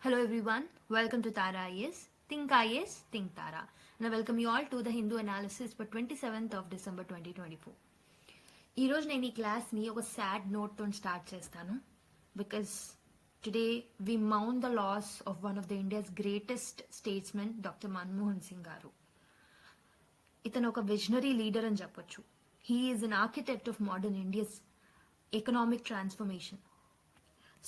Hello everyone, welcome to Tara IAS. Think IAS, think Tara. And I welcome you all to the Hindu analysis for 27th of December 2024. ఈరోజు నేను ఈ క్లాస్ని ఒక sad నోట్తో start చేస్తాను because today we మౌన్ the loss of one of the India's greatest statesmen doctor Manmohan Singh గారు. ఇతను ఒక విజనరీ లీడర్ అని చెప్పొచ్చు. He is an architect of modern India's economic transformation.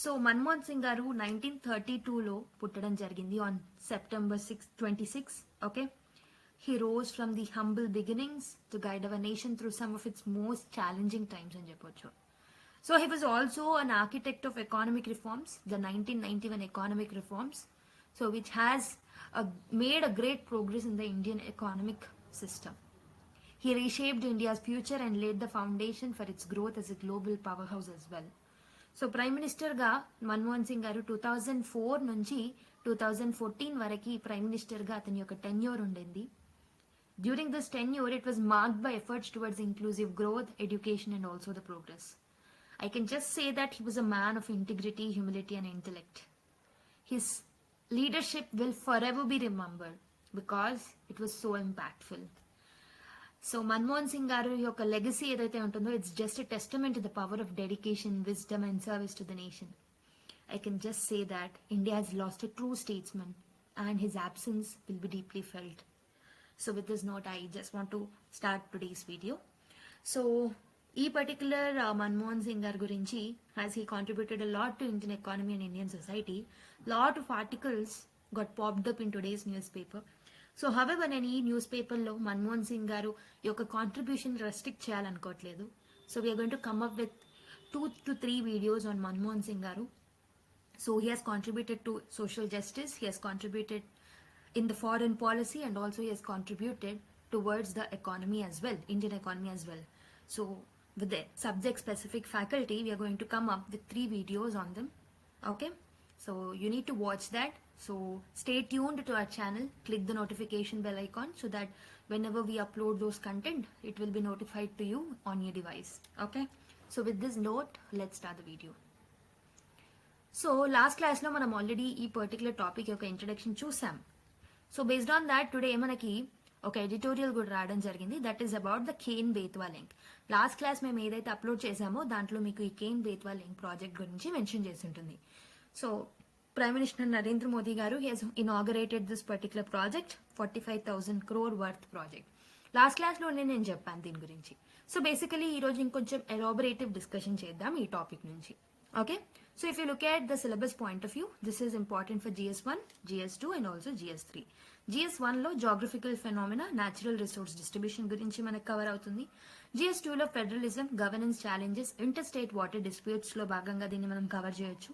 So Manmohan Singh గారు 1932లో పుట్టడం జరిగింది on September 26. Okay, he rose from the humble beginnings to guide our nation through some of its most challenging times అని చెప్పొచ్చు. So he was also an architect of economic reforms, the 1991 economic reforms, so which has made a great progress in the Indian economic system. He reshaped India's future and laid the foundation for its growth as a global powerhouse as well. So prime మినిస్టర్గా మన్మోహన్ సింగ్ గారు 2004 నుంచి 2014 వరకు prime మినిస్టర్గా అతని యొక్క tenure ఉండింది. During this tenure it was marked by efforts towards inclusive growth, education and also the progress. I can just say that he was a man of integrity, humility and intellect. His leadership will forever be remembered because it was so impactful. So Manmohan Singh గారు యొక్క legacy ఏదైతే ఉంటుందో it's just a testament to the power of dedication, wisdom and service to the nation. I can just say that India has lost a true statesman and his absence will be deeply felt. So with this note, I just want to start today's video. So ఈ particular Manmohan Singh గారి గురించి has he contributed a lot to Indian economy and Indian society. Lot of articles got popped up in today's newspaper. So however నేను ఈ news పేపర్లో మన్మోహన్ సింగ్ గారు యొక్క contribution restrict చేయాలనుకోవట్లేదు. So we're going to come up with 2 to 3 videos on Manmohan Singh గారు. So he has contributed to social justice, he has contributed in the foreign policy and also he has contributed towards the economy as well, Indian economy as well. So with the subject specific faculty we are going to come up with 3 videos on them. Okay, so you need to watch that. So stay tuned to our channel, click the notification bell icon so that whenever we upload those content it will be notified to you on your device. Okay, so with this note let's start the video. So last class లో మనం already ఈ particular topic యొక్క introduction చూసాం. So based on that today మనకి ఒక editorial కూడా రావడం జరిగింది, that is about the Ken Betwa link. Last class మేము ఏదైతే అప్లోడ్ చేసామో దాంట్లో మీకు ఈ కేన్ బేత్వా లింక్ ప్రాజెక్ట్ గురించి మెన్షన్ చేసి ఉంటుంది. So prime minister Narendra Modi గారు has inaugurated this particular project, 45,000 crore worth project. Last క్లాస్లోనే నేను చెప్పాను దీని గురించి. సో బేసికలీ ఈరోజు ఇంకొంచెం ఎలాబొరేటివ్ డిస్కషన్ చేద్దాం ఈ టాపిక్ నుంచి. Okay, so if you look at the syllabus point of view, this is important for GS1, GS2 and also GS3. GS1 లో geographical phenomena, natural resource distribution గురించి మనకు కవర్ అవుతుంది. GS2 లో federalism, governance challenges, interstate water disputes లో భాగంగా దీన్ని మనం cover చేయొచ్చు.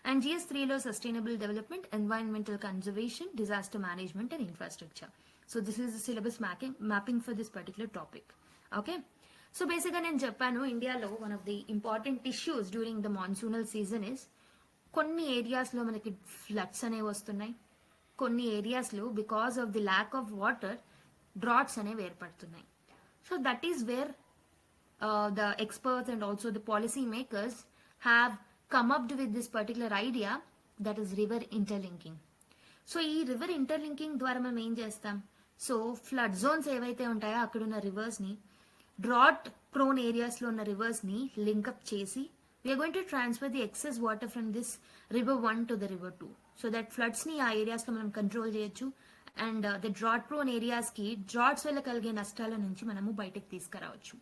అండ్ GS3 లో sustainable development, environmental conservation, disaster management and infrastructure. So this is the syllabus mapping for this particular topic. Okay, so బేసిక్గా నేను చెప్పాను ఇండియాలో one of the important issues during the monsoonal season is కొన్ని ఏరియాస్లో మనకి floods అనేవి వస్తున్నాయి, కొన్ని ఏరియాస్లో because of the lack of water droughts అనేవి ఏర్పడుతున్నాయి. So that is wear the experts and also the policy makers have come up with this particular idea, that is river interlinking. So ఈ river interlinking ద్వారా మనం ఏం చేస్తాం, so flood Jones ఏవైతే ఉంటాయో అక్కడున్న రివర్స్ని డ్రాట్ ప్రోన్ ఏరియాస్లో ఉన్న రివర్స్ని లింకప్ చేసి we are going to transfer the excess water from this river 1 to the river 2 so that ఫ్లడ్స్ని ఆ ఏరియాస్లో మనం కంట్రోల్ చేయొచ్చు. అండ్ ద డ్రాట్ ప్రోన్ ఏరియాస్కి డ్రాట్స్ వల్ల కలిగే నష్టాల నుంచి మనము బయటకు తీసుకురావచ్చు.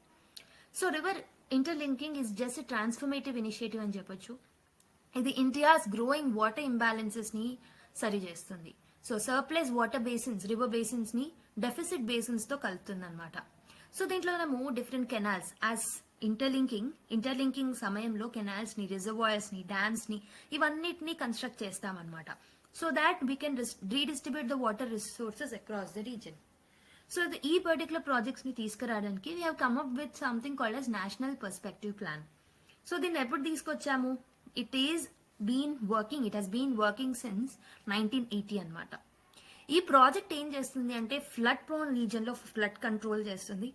So river interlinking is just transformative initiative అని చెప్పొచ్చు. ఇది ఇండియాస్ గ్రోయింగ్ వాటర్ ఇంబ్యాలెన్సెస్ని సరి చేస్తుంది. So surplus water basins, river బేసిన్స్ని డెఫిసిట్ బేసిన్స్తో కలుపుతుంది అనమాట. సో దీంట్లో మనము డిఫరెంట్ కెనాల్స్ యాజ్ ఇంటర్లింకింగ్ సమయంలో కెనాల్స్ని, రిజర్వాయర్స్ని, డ్యామ్స్ని ఇవన్నిటిని కన్స్ట్రక్ట్ చేస్తామన్నమాట. So that we can redistribute the water resources across the region. So ఈ పర్టికులర్ ప్రాజెక్ట్స్ని తీసుకురావడానికి we have come up with something called as national perspective plan. So దీన్ని ఎప్పుడు తీసుకొచ్చాము, it has been working since 1980 అనమాట. ఈ project ఏం చేస్తుంది అంటే ఫ్లడ్ ప్రోన్ రీజన్ లో ఫ్లడ్ కంట్రోల్ చేస్తుంది,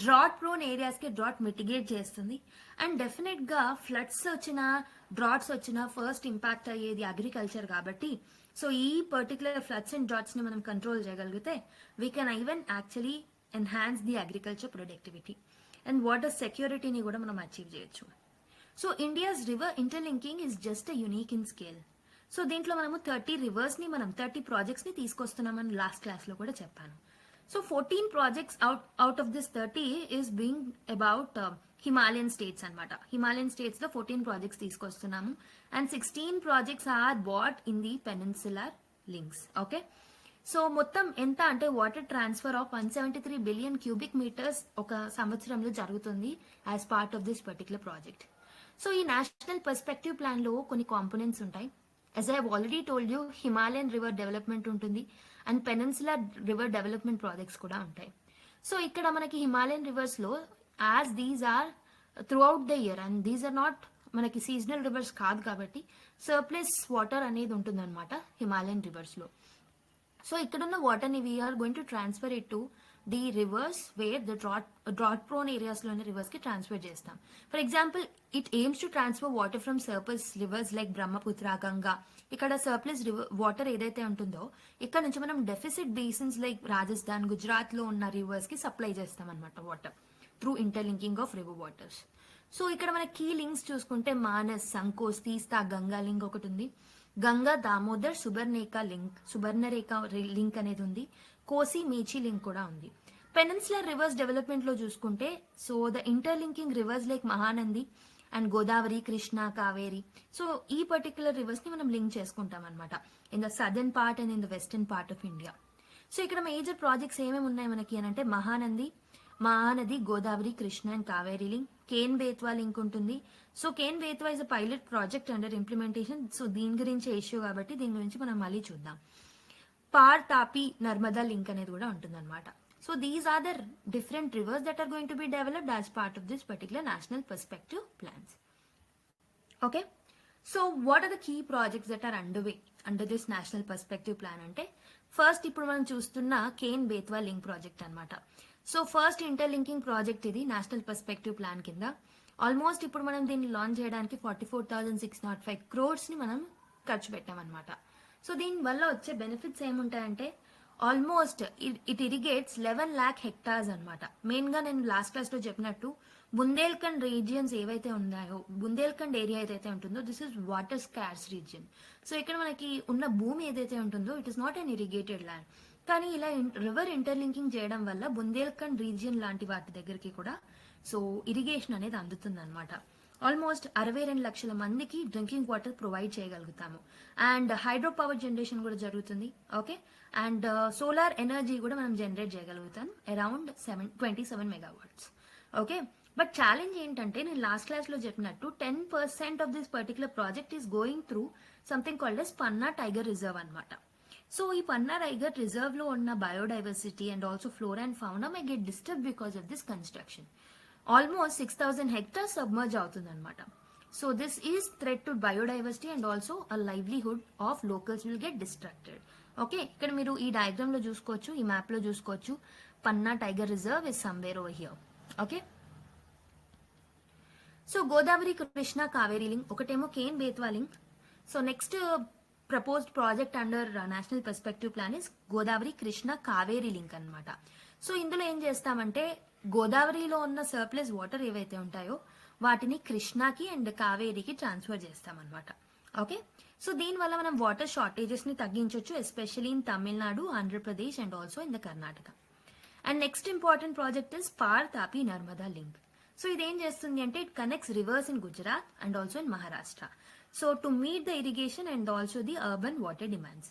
డ్రాట్ ప్రోన్ ఏరియాస్ కి డ్రాట్ మిటిగేట్ చేస్తుంది. అండ్ డెఫినెట్ గా ఫ్లడ్స్ వచ్చినా డ్రాట్స్ వచ్చినా ఫస్ట్ ఇంపాక్ట్ అయ్యేది అగ్రికల్చర్ కాబట్టి, సో ఈ పర్టికులర్ ఫ్లడ్స్ అండ్ డ్రాట్స్ ని మనం కంట్రోల్ చేయగలిగితే we can even actually enhance the agriculture productivity and water సెక్యూరిటీని కూడా మనం అచీవ్ చేయొచ్చు. So India's river interlinking is just a unique in scale. So దీంట్లో మనము 30 రివర్స్ ని మనం 30 ప్రాజెక్ట్స్ ని తీసుకొస్తున్నామని లాస్ట్ క్లాస్ లో కూడా చెప్పాను. So 14 projects out of this 30 is being about Himalayan states అనమాట. హిమాలయన్ స్టేట్స్ లో 14 ప్రాజెక్ట్స్ తీసుకొస్తున్నాము and 16 projects are but in the peninsular links. Okay, so మొత్తం ఎంత అంటే water transfer of 173 billion cubic metres ఒక సంవత్సరంలో జరుగుతుంది as part of this particular project. So ఈ నేషనల్ పర్స్పెక్టివ్ ప్లాన్ లో కొన్ని కాంపోనెంట్స్ ఉంటాయి. As I have already told you, Himalayan river development ఉంటుంది and peninsular river development projects కూడా ఉంటాయి. సో ఇక్కడ మనకి హిమాలయన్ రివర్స్ లో as these are throughout the year and these are not మనకి సీజనల్ రివర్స్ కాదు కాబట్టి సర్ప్లస్ వాటర్ అనేది ఉంటుంది అనమాట హిమాలయన్ రివర్స్ లో. సో ఇక్కడున్న వాటర్ ని we are going to transfer it to the rivers where the drought prone areas లోని రివర్స్ కి ట్రాన్స్ఫర్ చేస్తాం. For example it aims to transfer water from surplus reverse like Brahmaputra, Ganga. ఇక్కడ సర్ప్లస్ వాటర్ ఏదైతే ఉంటుందో ఇక్కడ నుంచి మనం deficit basins like Rajasthan, Gujarat లో ఉన్న రివర్స్ కి సప్లై చేస్తాం అనమాట water through interlinking of river waters. So ఇక్కడ మన కీ లింక్స్ చూసుకుంటే మానస్, సంకోస్, తీస్తా, గంగా లింక్ ఒకటి ఉంది. గంగా దామోదర్ సుబర్ణరేఖ లింక్ అనేది ఉంది. కోసి మేచి లింక్ కూడా ఉంది. పెనిన్సులర్ రివర్స్ డెవలప్మెంట్ లో చూసుకుంటే so the interlinking rivers like Mahanandi and Godavari, Krishna, Kaveri. So ఈ పర్టికులర్ రివర్స్ ని మనం లింక్ చేసుకుంటాం అనమాట in the southern part and in the western part of India. So ఇక్కడ మేజర్ ప్రాజెక్ట్స్ ఏమేమి ఉన్నాయి మనకి అని అంటే Mahanadi, Godavari, Krishna and Kaveri link. Ken Betwa link ఉంటుంది. So Ken Betwa is a pilot project under implementation. So దీని గురించి ఇష్యూ కాబట్టి దీని గురించి మనం మళ్ళీ చూద్దాం. పార్, తాపీ, నర్మదా లింక్ అనేది కూడా ఉంటుంది అనమాట. So these are the different rivers that are going to be developed as part of this particular national perspective plans. Okay, so what are the key projects that are under this national perspective plan అంటే first ఇప్పుడు మనం చూస్తున్న Ken Betwa link project అనమాట. So first interlinking project ఇది national perspective plan కింద. Almost ఇప్పుడు మనం దీన్ని లాంచ్ చేయడానికి 44,605 crores ని మనం ఖర్చు పెట్టామన్నమాట. సో దీని వల్ల వచ్చే బెనిఫిట్స్ ఏముంటాయంటే almost it irrigates 11 lakh hectares అనమాట. మెయిన్ గా నేను లాస్ట్ క్లాస్ లో చెప్పినట్టు బుందేల్ఖండ్ రీజియన్స్ ఏవైతే ఉన్నాయో, బుందేల్ఖండ్ ఏరియా ఏదైతే ఉంటుందో this is water scars region. So ఇక్కడ మనకి ఉన్న భూమి ఏదైతే ఉంటుందో it is not an irrigated land. కానీ ఇలా రివర్ ఇంటర్లింకింగ్ చేయడం వల్ల బుందేల్ఖండ్ రీజియన్ లాంటి వాటి దగ్గరికి కూడా సో ఇరిగేషన్ అనేది అందుతుంది అనమాట. ఆల్మోస్ట్ 62 లక్షల మందికి డ్రింకింగ్ వాటర్ ప్రొవైడ్ చేయగలుగుతాము. అండ్ హైడ్రో పవర్ జనరేషన్ కూడా జరుగుతుంది. ఓకే, అండ్ సోలార్ ఎనర్జీ కూడా మనం జనరేట్ చేయగలుగుతాం around 27 megawatts. Okay, but challenge ఏంటంటే నేను లాస్ట్ క్లాస్ లో చెప్పినట్టు 10% of this particular project is going through something called as Panna tiger reserve అనమాట. సో ఈ పన్నా టైగర్ రిజర్వ్ లో ఉన్న biodiversity and also flora and fauna may get disturb because of this construction. Almost 6,000 hectares submerge అవుతుంది అనమాట. So this is threat to biodiversity and also a livelihood of locals will get distracted. Okay, ఇక్కడ మీరు ఈ diagram లో చూసుకోవచ్చు, ఈ map లో చూసుకోవచ్చు. Panna tiger reserve is somewhere over here. Okay, so Godavari, Krishna, Kaveri link, ఒకటేమో Ken Betwa link. So next proposed project under national perspective plan is Godavari, Krishna, Kaveri link అనమాట. సో ఇందులో ఏం చేస్తామంటే గోదావరిలో ఉన్న సర్ప్లస్ వాటర్ ఏవైతే ఉంటాయో వాటిని కృష్ణాకి అండ్ కావేరికి ట్రాన్స్ఫర్ చేస్తామన్నమాట. ఓకే, సో దీనివల్ల మనం వాటర్ షార్టేజెస్ ని తగ్గించవచ్చు, especially in Tamil Nadu, Andhra Pradesh and also in the Karnataka. And next important project is పార్, తాపీ, నర్మదా లింక్. సో ఇదేం చేస్తుంది అంటే it connects rivers in Gujarat and also in Maharashtra. So to meet the irrigation and also the urban water demands.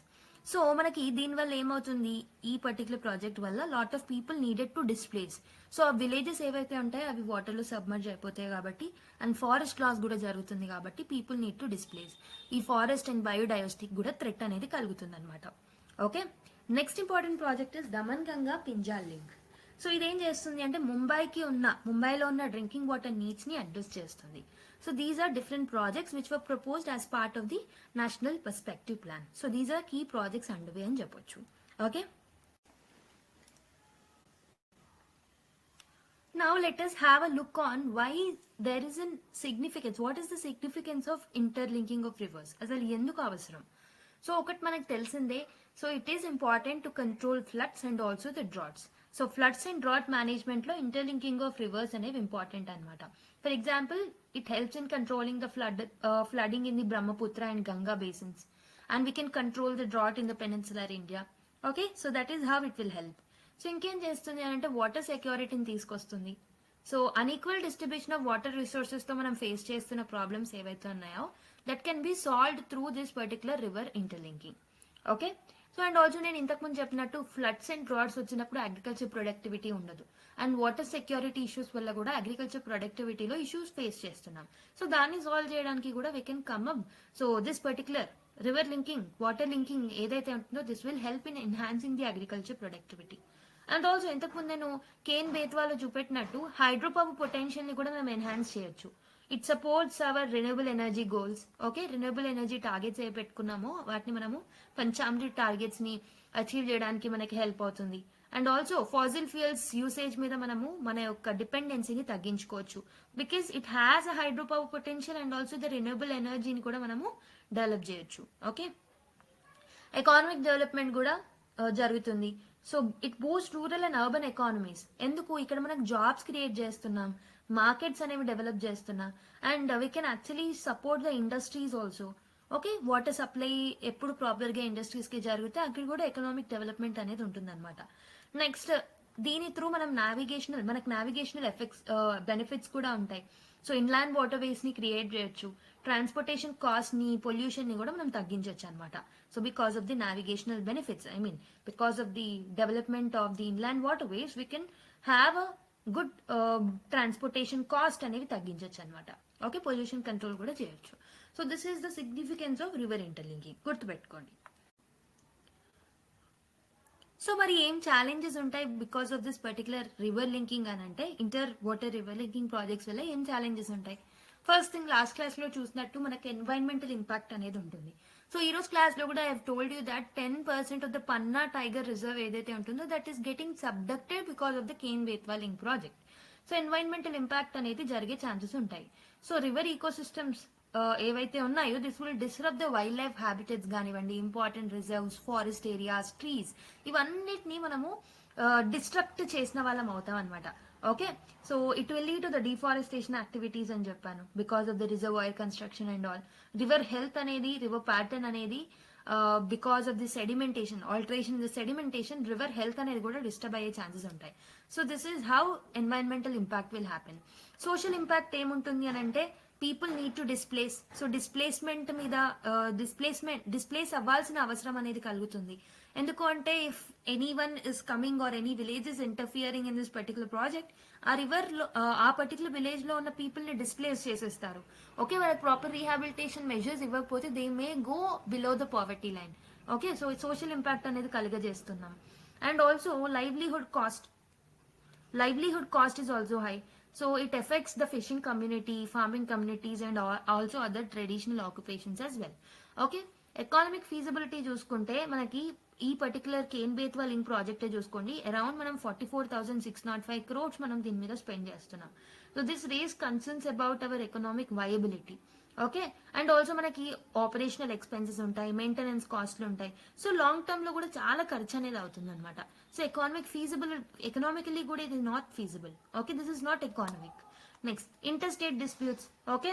So మనకి దీనివల్ల ఏమవుతుంది, ఈ particular project వల్ల lot of people needed to displace. So ఆ విలేజెస్ ఏవైతే ఉంటాయో అవి వాటర్ లో సబ్మర్జ్ అయిపోతాయి కాబట్టి అండ్ ఫారెస్ట్ లాస్ కూడా జరుగుతుంది కాబట్టి పీపుల్ నీడ్ టు డిస్ప్లేస్. ఈ ఫారెస్ట్ అండ్ బయోడైవర్సిటీకి కూడా థ్రెట్ అనేది కలుగుతుంది అనమాట. Okay, next important project is Daman Ganga Pinjal link. So ఇదేం చేస్తుంది అంటే ముంబైలో ఉన్న డ్రింకింగ్ వాటర్ నీడ్స్ ని అడ్రస్ చేస్తుంది. So these are different projects which were proposed as part of the national perspective plan. So these are key projects underway అని చెప్పొచ్చు. Okay. Now let us have a look on why there is a significance. What is the significance of interlinking of rivers? అసలు ఎందుకు అవసరం? So ఒకటి మనకు తెలిసిందే. So it is important to control floods and also the droughts. So floods and drought management లో interlinking of reverse అనేవి important అనమాట. For example it helps in controlling the flooding in the Brahmaputra and Ganga basins, and we can control the drought in the peninsular India. Okay, so that is how it will help. So ఇంకేం చేస్తుంది అంటే water సెక్యూరిటీని తీసుకొస్తుంది. So unequal distribution of water resources తో మనం face చేస్తున్న problems ఏవైతే ఉన్నాయో that can be solved through this particular river interlinking. Okay, so and also నేను ఇంతకుముందు చెప్పినట్టు ఫ్లడ్స్ అండ్ డ్రాట్స్ వచ్చినప్పుడు అగ్రికల్చర్ ప్రొడక్టివిటీ ఉండదు, అండ్ వాటర్ సెక్యూరిటీ ఇష్యూస్ వల్ల కూడా అగ్రికల్చర్ ప్రొడక్టివిటీలో ఇష్యూస్ ఫేస్ చేస్తున్నాం. సో దాన్ని సాల్వ్ చేయడానికి కూడా we can come up. So this particular river linking, water linking ఏదైతే ఉంటుందో this will help in enhancing the agriculture productivity. And also ఇంతకుముందు నేను కేన్ బేత్వాలో చూపెట్టినట్టు హైడ్రో పవర్ పొటెన్షియల్ ని కూడా మనం ఎన్హాన్స్ చేయొచ్చు. It supports our renewable energy goals. Okay, renewable energy targets ఏ పెట్టుకున్నామో వాటిని మనము పంచామృత టార్గెట్స్ ని అచీవ్ చేయడానికి మనకి హెల్ప్ అవుతుంది. And also fossil fuels usage మీద మనము మన యొక్క డిపెండెన్సీని తగ్గించుకోవచ్చు, because it has a hydro power potential and also the renewable ఎనర్జీని కూడా మనము డెవలప్ చేయొచ్చు. ఓకే, ఎకానమిక్ డెవలప్మెంట్ కూడా జరుగుతుంది. So it Boost rural and urban economies. ఎందుకు? ఇక్కడ మనకు జాబ్స్ క్రియేట్ చేస్తున్నాం, మార్కెట్స్ అనేవి డెవలప్ చేస్తున్నాం, and we can actually support the industries also. Okay, water supply ఎప్పుడు ప్రాపర్ గా ఇండస్ట్రీస్ కి జరిగితే అక్కడ కూడా ఎకనామిక్ డెవలప్మెంట్ అనేది ఉంటుంది అనమాట. నెక్స్ట్ దీని త్రూ మనం మనకు నావిగేషనల్ ఎఫెక్ట్స్ బెనిఫిట్స్ కూడా ఉంటాయి. సో ఇన్లాండ్ వాటర్ వేస్ ని క్రియేట్ చేయొచ్చు, ట్రాన్స్పోర్టేషన్ కాస్ట్ ని, పొల్యూషన్ ని కూడా మనం తగ్గించవచ్చు అనమాట. So because of the navigational benefits, because of the development of the inland water ways we can have a good transportation cost అనేవి తగ్గించవచ్చు అనమాట. ఓకే, పొల్యూషన్ కంట్రోల్ కూడా చేయొచ్చు. So this is the significance of river interlinking, గుర్తుపెట్టుకోండి. So మరి ఏం challenges ఉంటాయి because of this particular river linking అని అంటే, inter water river linking projects వల్ల ఏం ఛాలెంజెస్ ఉంటాయి? ఫస్ట్ థింగ్, లాస్ట్ క్లాస్ లో చూసినట్టు మనకి ఎన్వైరన్మెంటల్ ఇంపాక్ట్ అనేది ఉంటుంది. సో ఈ రోజు క్లాస్ లో కూడా I have told you that 10% of the Panna tiger reserve ఏదైతే ఉంటుందో that is getting subducted because of the Ken Betwa link project. So environmental impact అనేది జరిగే ఛాన్సెస్ ఉంటాయి. సో రివర్ ఈకోసిస్టమ్స్ ఏవైతే ఉన్నాయో this will disturb the wildlife habitats కానివ్వండి, important reserves, forest areas, trees, ఇవన్నిటిని మనము డిస్ట్రక్ట్ చేసిన వాళ్ళం అవుతాం అనమాట. Okay, so it will lead to the deforestation activities అని చెప్పాను, because of the reservoir construction and all. River health అనేది, రివర్ ప్యాటర్న్ అనేది because of the sedimentation, alteration in the sedimentation, river health అనేది కూడా డిస్టర్బ్ అయ్యే chances ఉంటాయి. So this is how environmental impact will happen. Social impact ఏముంటుంది అని అంటే, people need to displace. So displacement మీద డిస్ప్లేస్ అవ్వాల్సిన అవసరం అనేది కలుగుతుంది. ఎందుకు అంటే if any one is coming or any village is interfering in this particular project, ఆ రివర్ లో ఆ పర్టికులర్ విలేజ్ లో ఉన్న పీపుల్ ని డిస్ప్లేస్ చేసేస్తారు. ఓకే, వాళ్ళకి ప్రాపర్ రీహాబిలిటేషన్ మెజర్స్ ఇవ్వకపోతే they may go below the poverty line. Okay, so social impact అనేది కలుగజేస్తున్నాం. And also livelihood cost is also high. So it affects the fishing community, farming communities, and also other traditional occupations as well. Okay, economic feasibility చూసుకుంటే మనకి ఈ పర్టికులర్ Ken Betwa link project చూసుకోండి, around మనం 44,605 crores మనం దీని మీద స్పెండ్ చేస్తున్నాం. So this raise concerns about our economic viability. Okay, and also మనకి ఆపరేషనల్ ఎక్స్పెన్సెస్ ఉంటాయి, మెయింటెనెన్స్ కాస్ట్లు ఉంటాయి. సో లాంగ్ టర్మ్ లో కూడా చాలా ఖర్చు అనేది అవుతుంది అనమాట. సో ఎకనామికలీ కూడా ఇది not feasible. Okay, this is not economic. Next, inter state disputes. Okay,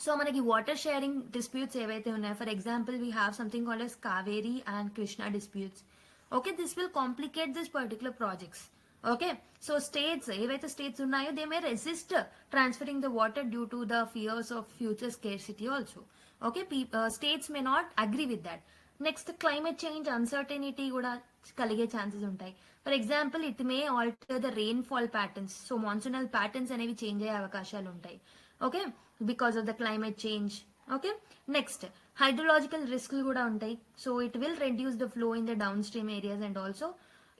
so మనకి వాటర్ షేరింగ్ డిస్ప్యూట్స్ ఏవైతే ఉన్నాయో, for example we have something called as Kaveri and Krishna disputes. Okay, this will complicate this particular projects. Okay, so states ఏవైతే states ఉన్నాయో they may resist transferring the water due to the fears of future scarcity also. Okay, states may not agree with that. Next, climate change uncertainty కూడా కలిగే chances ఉంటాయి. For example it may alter the rainfall patterns. So monsoonal patterns అనేవి change అయ్యే అవకాశాలు ఉంటాయి. Okay, because of the climate change. Okay, next, hydrological రిస్క్లు కూడా ఉంటాయి. So it will reduce the flow in the downstream areas and also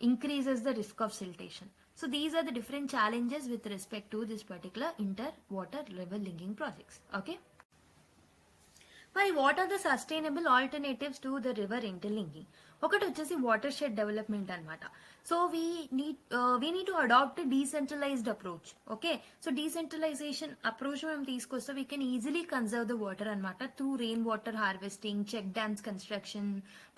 increases the risk of siltation. So these are the different challenges with respect to this particular inter water river linking projects. Okay, మరి what are the sustainable alternatives to the river interlinking? ఒకటి వచ్చేసి watershed development అనమాట. So we need to adopt decentralized approach. Okay, so decentralization approach మనం తీసుకొస్తే we can easily conserve the water అనమాట through rainwater harvesting, check dams construction,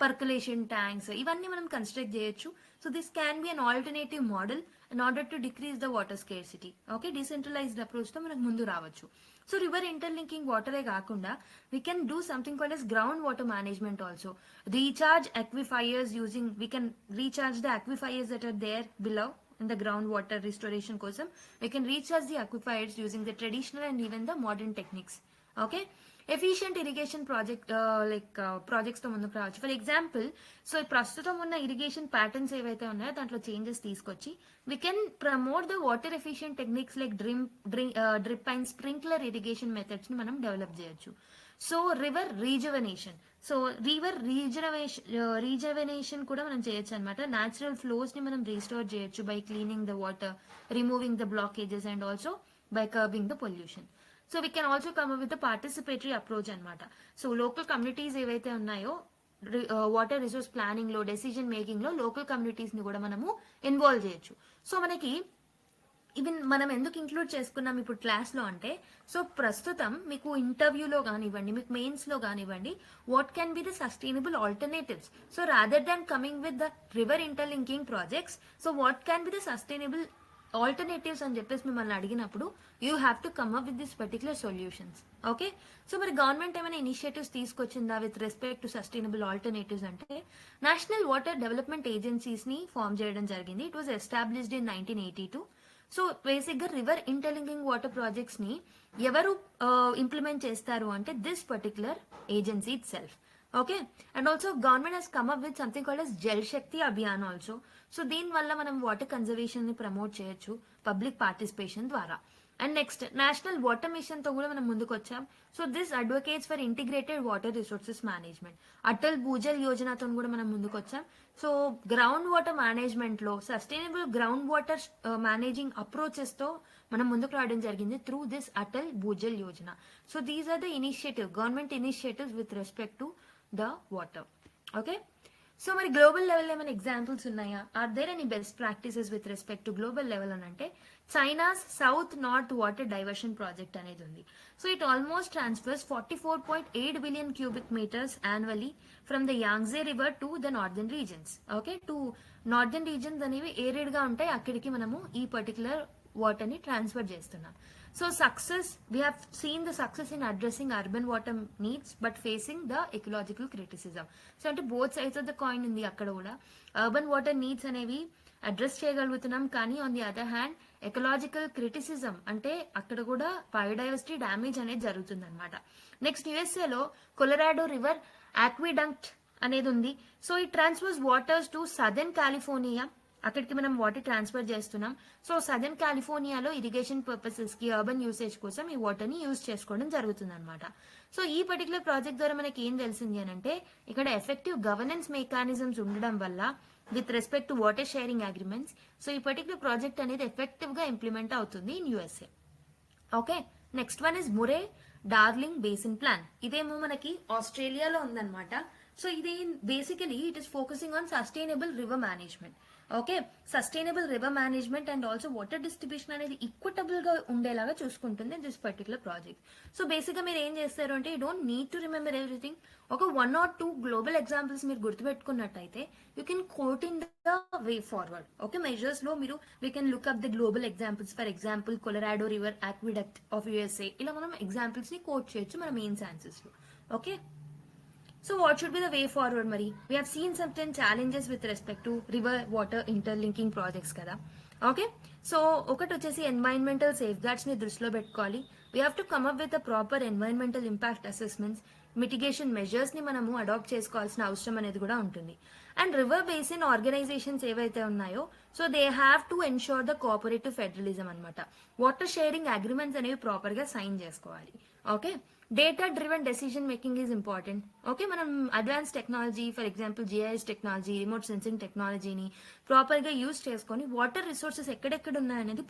percolation tanks, ఇవన్నీ మనం construct చేయొచ్చు. So this can be an alternative model in order to decrease the water scarcity. Okay, decentralized approach తో మనకు ముందు రావచ్చు. So river interlinking వాటరే కాకుండా we can do something called as groundwater management also. Recharge aquifers using, we can recharge the aquifers that are there below in the groundwater restoration కోసం we can recharge the aquifers using the traditional and even the modern techniques. Okay, efficient irrigation projects తో ముందుకు రావచ్చు. For example, so ప్రస్తుతం ఉన్న irrigation patterns ఏవైతే ఉన్నాయో దాంట్లో changes తీసుకొచ్చి we can promote the water efficient techniques like drip and sprinkler irrigation methods ని మనం డెవలప్ చేయొచ్చు. So river rejuvenation, so river rejuvenation కూడా మనం చేయొచ్చు అనమాట. న్యాచురల్ ఫ్లోస్ ని మనం రీస్టోర్ చేయొచ్చు by cleaning the water, removing the blockages and also by kerbing the pollution. So we can also come up with participatory approach అనమాట. So local communities ఏవైతే ఉన్నాయో వాటర్ రిసోర్స్ ప్లానింగ్ లో, decision making లో local communities ని కూడా మనము involve చేయొచ్చు. So మనకి ఈవెన్ మనం ఎందుకు ఇంక్లూడ్ చేసుకున్నాం ఇప్పుడు క్లాస్ లో అంటే, సో ప్రస్తుతం మీకు ఇంటర్వ్యూలో కానివ్వండి, మీకు మెయిన్స్ లో కానివ్వండి, what can be the sustainable alternatives. So rather than coming with the river interlinking projects, so what can be the sustainable alternatives అని చెప్పేసి మిమ్మల్ని అడిగినప్పుడు you have to come up with this particular solutions. Okay, so మరి government ఏమైనా initiatives తీసుకొచ్చిందా with respect to sustainable alternatives అంటే, national water development agencies ని form చేయడం జరిగింది. It was established in 1982. So basic గా రివర్ ఇంటర్లింకింగ్ వాటర్ ప్రాజెక్ట్స్ ని ఎవరు ఇంప్లిమెంట్ చేస్తారు అంటే this particular agency itself. Okay, and also government has come up with something called as Jal Shakti Abhiyan also. So దీని వల్ల మనం వాటర్ కన్జర్వేషన్ ని promote చేయొచ్చు పబ్లిక్ పార్టిసిపేషన్ ద్వారా. And next national water mission తో కూడా మనం ముందుకు వచ్చాం. So this advocates for integrated water resources management. Atal Bhujal యోజనతో కూడా మనం ముందుకు వచ్చాం. సో గ్రౌండ్ వాటర్ మేనేజ్మెంట్ లో sustainable ground water managing approaches తో మనం ముందుకు రావడం జరిగింది through this Atal Bhujal Yojana. So these are the initiative, government initiatives with respect to the water. Okay, so మరి గ్లోబల్ లెవెల్ ఏమైనా ఎగ్జాంపుల్స్ ఉన్నాయా? Are there any best practices with respect to global level అని అంటే, China's south north water diversion project అనేది ఉంది. So it almost transfers 44.8 billion cubic metres annually from the Yangtze river to the northern reasons. Okay, to northern reasons అనేవి ఏరియడ్ గా ఉంటాయి, అక్కడికి మనము ఈ పర్టికులర్ వాటర్ ని ట్రాన్స్ఫర్ చేస్తున్నాం. So success, we have seen the success in addressing urban water needs but facing the ecological criticism. So అంటే both sides of the coin ఉంది అక్కడ కూడా. Urban water needs అనేవి అడ్రస్ చేయగలుగుతున్నాం, కానీ on the other hand ecological criticism అంటే అక్కడ కూడా బయోడైవర్సిటీ డ్యామేజ్ అనేది జరుగుతుంది అనమాట. నెక్స్ట్ యుఎస్ఏ లో కొలరాడో రివర్ ఆక్విడంక్ట్ అనేది ఉంది. సో ఈ transfers waters to southern California, అక్కడికి మనం వాటర్ ట్రాన్స్ఫర్ చేస్తున్నాం. సో సదర్న్ కాలిఫోర్నియాలో ఇరిగేషన్ పర్పసెస్ కి, అర్బన్ యూసేజ్ కోసం ఈ వాటర్ ని యూజ్ చేసుకోవడం జరుగుతుంది అనమాట. సో ఈ పర్టికులర్ ప్రాజెక్ట్ ద్వారా మనకి ఏం తెలిసింది అని అంటే, ఇక్కడ ఎఫెక్టివ్ గవర్నెన్స్ మెకానిజమ్స్ ఉండడం వల్ల with respect to water sharing agreements, so ఈ పర్టికులర్ ప్రాజెక్ట్ అనేది ఎఫెక్టివ్ గా ఇంప్లిమెంట్ అవుతుంది in USA. Okay, next one is మురే darling basin plan. ఇదేమో మనకి ఆస్ట్రేలియాలో ఉందన్నమాట. సో ఇది basically it is focusing on sustainable river management. Okay, sustainable river management and also water distribution అనేది ఈక్విటబుల్ గా ఉండేలాగా చూసుకుంటుంది this particular project. So basic గా మీరు ఏం చేస్తారు అంటే, you don't need to remember everything. ఒక 1 or 2 గ్లోబల్ ఎగ్జాంపుల్స్ మీరు గుర్తుపెట్టుకున్నట్టయితే you can quote in the way forward. Okay, measures లో మీరు we can look up the global examples. For example Colorado river aqueduct of USA, ఇలా మనం examples ని quote చేయొచ్చు మన మెయిన్స్ ఆన్సర్స్ లో. Okay, so what should be the way forward మరి? We have seen certain challenges with respect to river water interlinking projects కదా. Okay, so ఒకటి వచ్చేసి ఎన్వైరన్మెంటల్ సేఫ్ గార్డ్స్ ని దృష్టిలో పెట్టుకోవాలి. We have to come up with proper environmental impact assessments, mitigation measures ని మనము adapt చేసుకోవాల్సిన అవసరం అనేది కూడా ఉంటుంది. అండ్ రివర్ బేసిన్ ఆర్గనైజేషన్స్ ఏవైతే ఉన్నాయో, so they have to ensure the cooperative federalism అనమాట. వాటర్ షేరింగ్ అగ్రిమెంట్స్ అనేవి ప్రాపర్ గా సైన్ చేసుకోవాలి. Okay, data driven decision making is important. Okay, మనం advance technology, for example GIS technology, remote sensing టెక్నాలజీని proper గా use చేసుకొని water resources ఎక్కడెక్కడ ఉన్నాయనేది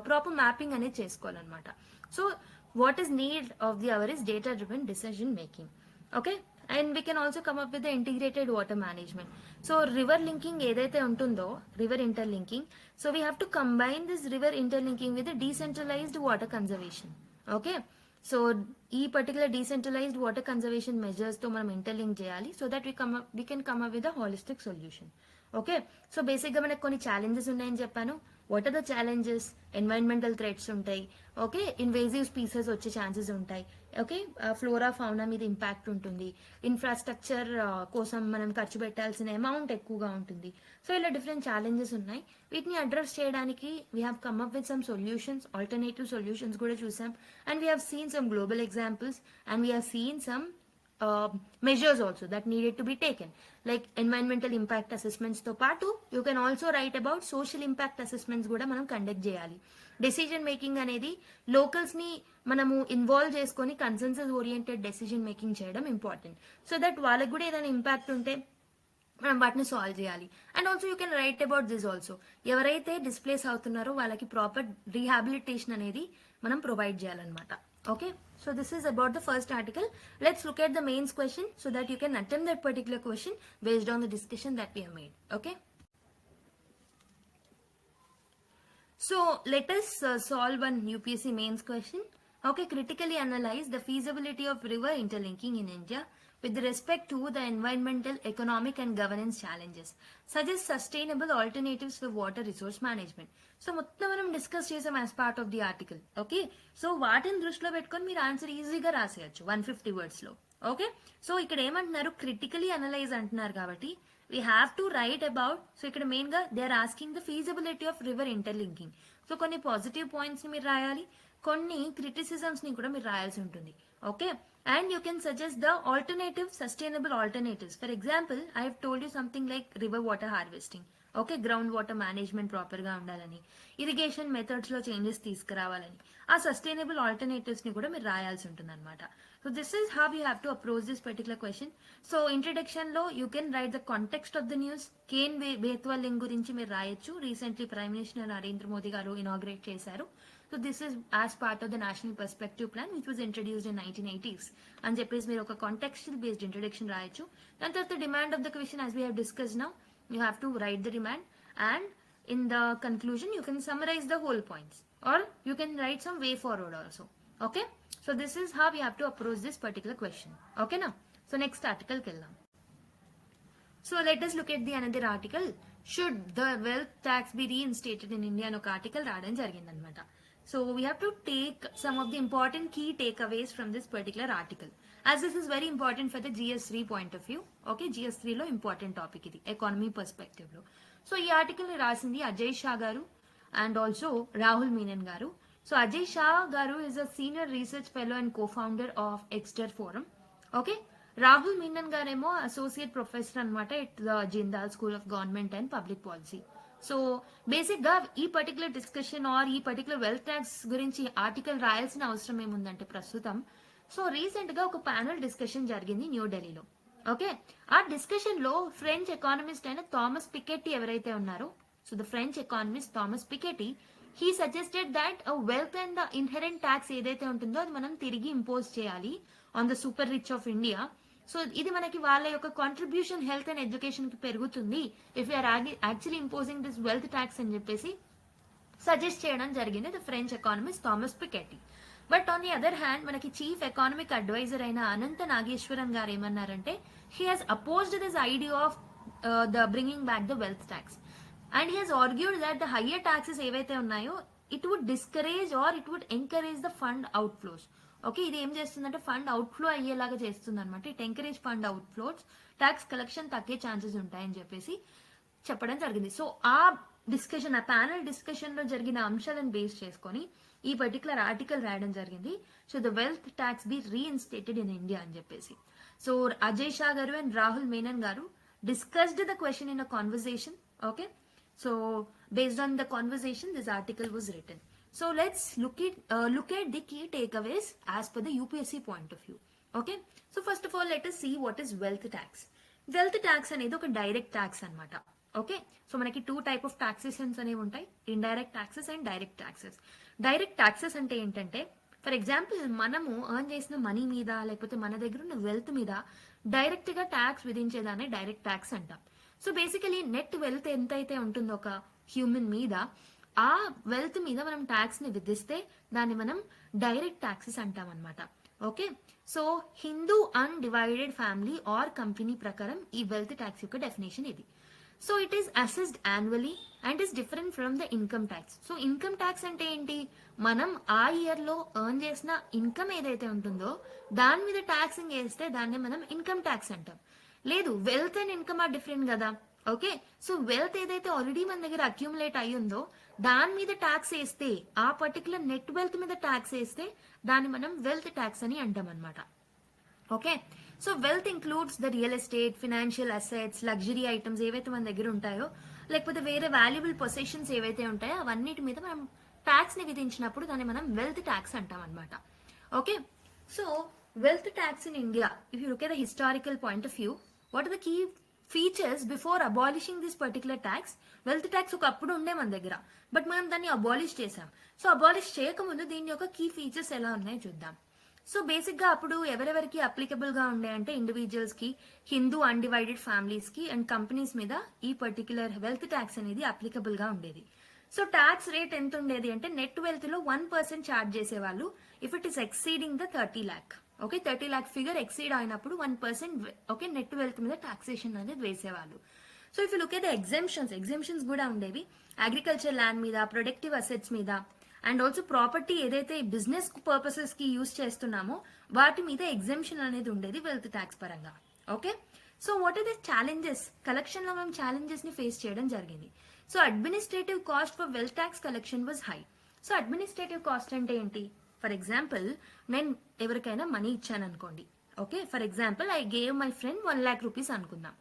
ప్రాపర్ మ్యాపింగ్ అనేది చేసుకోవాలన్నమాట. So what is need of the hour is data driven decision making. Okay, and we can also come up with the integrated water management. So river linking ఏదైతే ఉంటుందో, river interlinking, so we have to combine this river interlinking with the decentralized water conservation. Okay, so ఈ particular decentralized water conservation measures తో మనం interlink చేయాలి, so that we can come up with a holistic solution. Okay, so బేసిక్గా మనకు కొన్ని challenges ఉన్నాయని చెప్పాను. What are the challenges? Environmental threats ఉంటాయి. ఓకే, ఇన్వేజివ్ స్పీసెస్ వచ్చే ఛాన్సెస్ ఉంటాయి. ఓకే, ఫ్లోరా ఫౌనా మీద ఇంపాక్ట్ ఉంటుంది. ఇన్ఫ్రాస్ట్రక్చర్ కోసం మనం ఖర్చు పెట్టాల్సిన అమౌంట్ ఎక్కువగా ఉంటుంది. సో ఇలా డిఫరెంట్ ఛాలెంజెస్ ఉన్నాయి. వీటిని అడ్రస్ చేయడానికి we have come up with some solutions, alternative solutions కూడా చూసాం. And we have seen some global examples and we have seen some measures also that needed to be taken, like environmental impact assessments తో పాటు you can also write about social impact assessments కూడా మనం conduct చేయాలి. Decision making అనేది locals ని మనము involve చేసుకొని consensus oriented decision making చేయడం ఇంపార్టెంట్, సో దట్ వాళ్ళకి కూడా ఏదైనా ఇంపాక్ట్ ఉంటే మనం వాటిని సాల్వ్ చేయాలి. And also you can write about this also, ఎవరైతే డిస్ప్లేస్ అవుతున్నారో వాళ్ళకి ప్రాపర్ రీహాబిలిటేషన్ అనేది మనం ప్రొవైడ్ చేయాలన్నమాట. Okay, so this is about the first article. Let's look at the mains question so that you can attempt that particular question based on the discussion that we have made. Okay, so let us solve one UPSC mains question. Okay, critically analyze the feasibility of river interlinking in India with respect to the environmental, economic and governance challenges. Suggest sustainable alternatives for water resource management. So మొత్తం మనం discuss చేసాం as part of the article. Okay, so వాటిని దృష్టిలో పెట్టుకొని మీరు answer ఈజీగా రాసేయచ్చు 150 words లో. ఓకే, సో ఇక్కడ ఏమంటున్నారు, క్రిటికలీ అనలైజ్ అంటున్నారు కాబట్టి we have to write about, so ఇక్కడ మెయిన్ గా they are asking the feasibility of river interlinking. So కొన్ని పాజిటివ్ పాయింట్స్ ని మీరు రాయాలి, కొన్ని క్రిటిసిజమ్స్ ని కూడా మీరు రాయాల్సి ఉంటుంది. Okay, and you can suggest the alternative sustainable alternatives. For example, I have told you something like river water harvesting. Okay, ground water management proper గా ఉండాలని, ఇరిగేషన్ మెథడ్స్ లో చేంజెస్ తీసుకురావాలని, ఆ సస్టైనబుల్ ఆల్టర్నేటివ్స్ ని కూడా మీరు రాయాల్సి ఉంటుంది అనమాట. So this is how you have to approach this particular question. So introduction లో you can write the context of the news. Ken Betwa link గురించి మీరు రాయొచ్చు. Recently prime minister Narendra Modi గారు ఇనాగ్రేట్ చేశారు. So this is as part of the national perspective plan which was introduced in 1980s అని చెప్పేసి మీరు ఒక కాంటెక్స్చువల్ బేస్డ్ ఇంట్రడక్షన్ రాయొచ్చు. దాని తర్వాత demand of the question as we have discuss now, you have to write the demand, and in the conclusion you can summarize the whole points, or you can write some way forward also. Okay, so this is how we have to approach this particular question. Okay, now so next article kellam. So let us look at the another article. Should the wealth tax be reinstated in India అని ఒక article రావడం జరిగిందనమాట. So we have to take some of the important key takeaways from this particular article, as this is very important for the GS3 point of view. Okay, GS3 లో important topic ఇది economy perspective లో. So ఈ article రాసింది అజయ్ షా గారు and also Rahul Menon గారు. So Ajay Shah గారు is a senior research fellow and co-founder of Exter forum. Okay, Rahul Menon గారేమో associate professor అనమాట at the Jindal school of government and public policy. So basic గా ఈ పర్టికులర్ డిస్కషన్ ఆర్ ఈ పర్టికులర్ వెల్త్ ట్యాక్స్ గురించి article రాయాల్సిన అవసరం ఏముందంటే ప్రస్తుతం, సో రీసెంట్ గా ఒక ప్యానల్ డిస్కషన్ జరిగింది న్యూఢిల్లీలో. ఓకే, ఆ డిస్కషన్ లో ఫ్రెంచ్ ఎకానమిస్ట్ అయిన థామస్ పికెటీ ఎవరైతే ఉన్నారో, so the French economist Thomas పికెటీ, he suggested that wealth and the inherent tax ఏదైతే ఉంటుందో అది మనం తిరిగి ఇంపోజ్ చేయాలి on the super rich of India. So ఇది మనకి వాళ్ళ యొక్క కాంట్రిబ్యూషన్ హెల్త్ అండ్ ఎడ్యుకేషన్ కి పెరుగుతుంది if you are actually imposing this wealth tax అని చెప్పేసి సజెస్ట్ చేయడం జరిగింది the French economist Thomas Piketty. But on the other hand మనకి చీఫ్ ఎకానమిక్ అడ్వైజర్ అయిన అనంత నాగేశ్వరన్ గారు ఏమన్నారంటే, he has opposed this idea of the bringing back the wealth tax and he has argued that the higher taxes ఏవైతే ఉన్నాయో it would discourage or it would encourage the fund outflows. Okay, ఇది ఏం చేస్తుందంటే fund outflow అయ్యేలాగా చేస్తుంది అనమాట. It encourage fund outflows, tax collection తగ్గే chances ఉంటాయని చెప్పేసి చెప్పడం జరిగింది. సో ఆ డిస్కషన్, ఆ ప్యానల్ డిస్కషన్ లో జరిగిన అంశాలను బేస్ చేసుకొని ఈ పర్టికులర్ ఆర్టికల్ రాయడం జరిగింది. So the wealth tax be reinstated in India అని చెప్పేసి. సో అజయ్ షా గారు అండ్ రాహుల్ మీనన్ గారు discussed the question in a conversation. Okay, so based on the conversation this article was written. So let's look at the key takeaways as per the UPSC point of view. Okay, so first of all let us see what is wealth tax. Wealth tax అనేది ఒక direct tax అన్నమాట. Okay, so మనకి 2 type of taxations అనేవి ఉంటాయి, indirect taxes and direct taxes. Direct taxes అంటే ఏంటంటే for example మనము earn చేసిన మనీ మీద లేకపోతే మన దగ్గర ఉన్న వెల్త్ మీద డైరెక్ట్ గా ట్యాక్స్ విధించేదాన్ని డైరెక్ట్ ట్యాక్స్ అంటాం. సో బేసికలీ నెట్ వెల్త్ ఎంతైతే ఉంటుందో ఒక హ్యూమన్ మీద, ఆ వెల్త్ మీద మనం ట్యాక్స్ ని విధిస్తే దాన్ని మనం డైరెక్ట్ ట్యాక్సెస్ అంటాం అనమాట. Okay, so Hindu undivided family or company ప్రకారం ఈ వెల్త్ ట్యాక్స్ యొక్క డెఫినేషన్ ఇది. So it is assessed annually and is different from the income tax. So income tax అంటే ఏంటి, మనం ఆ ఇయర్ లో ఎర్న్ చేసిన ఇన్కమ్ ఏదైతే ఉంటుందో దాని మీద ట్యాక్సింగ్ వేస్తే దాన్ని మనం ఇన్కమ్ ట్యాక్స్ అంటాం. లేదు, wealth and income or different కదా. ఓకే, సో వెల్త్ ఏదైతే ఆల్రెడీ మన దగ్గర అక్యూములేట్ అయ్యి ఉందో దాని మీద ట్యాక్స్ వేస్తే, ఆ పర్టికులర్ నెట్ వెల్త్ మీద ట్యాక్స్ వేస్తే దాన్ని మనం వెల్త్ ట్యాక్స్ అని అంటాం అనమాట. Okay, so wealth includes the real estate, financial assets, luxury items ఏవైతే మన దగ్గర ఉంటాయో లేకపోతే వేరే వాల్యుబుల్ పొసెషన్స్ ఏవైతే ఉంటాయో అవన్నిటి మీద మనం ట్యాక్స్ ని విధించినప్పుడు దాన్ని మనం వెల్త్ ట్యాక్స్ అంటాం అనమాట. Okay, so wealth tax in India, if you look at the historical point of view, what are the key features before abolishing this particular tax? Wealth tax ఒకప్పుడు ఉండే మన దగ్గర, బట్ మనం దాన్ని అబాలిష్ చేసాం. So abolish చేయకముందు దీని యొక్క కీ ఫీచర్స్ ఎలా ఉన్నాయో చూద్దాం. సో బేసిక్ గా అప్పుడు ఎవరెవరికి అప్లికబుల్ గా ఉండే అంటే ఇండివిజువల్స్ కి, హిందూ అన్డివైడెడ్ ఫ్యామిలీస్ కి అండ్ కంపెనీస్ మీద ఈ పర్టికులర్ వెల్త్ ట్యాక్స్ అనేది అప్లికబుల్ గా ఉండేది. సో ట్యాక్స్ రేట్ ఎంత ఉండేది అంటే నెట్ వెల్త్ లో 1% ఛార్జ్ చేసేవాళ్ళు if it is exceeding the 30 lakh. Okay, 30 lakh figure exceed అయినప్పుడు 1% ఓకే నెట్ వెల్త్ మీద టాక్సేషన్ అనేది వేసేవాళ్ళు. So if you look at the exemptions కూడా ఉండేవి. అగ్రికల్చర్ ల్యాండ్ మీద, ప్రొడక్టివ్ అసెట్స్ మీద అండ్ ఆల్సో ప్రాపర్టీ ఏదైతే బిజినెస్ పర్పసెస్ కి యూజ్ చేస్తున్నామో వాటి మీద ఎగ్జామ్షన్ అనేది ఉండేది వెల్త్ ట్యాక్స్ పరంగా. Okay, so what are the challenges? Collection లో మనం ఛాలెంజెస్ ని ఫేస్ చేయడం జరిగింది. So administrative cost for wealth tax collection was high. So administrative cost అంటే ఏంటి? ఫర్ ఎగ్జాంపుల్, నేను ఎవరికైనా మనీ ఇచ్చాను అనుకోండి. Okay, for example I gave my friend 1 lakh rupees అనుకుందాం.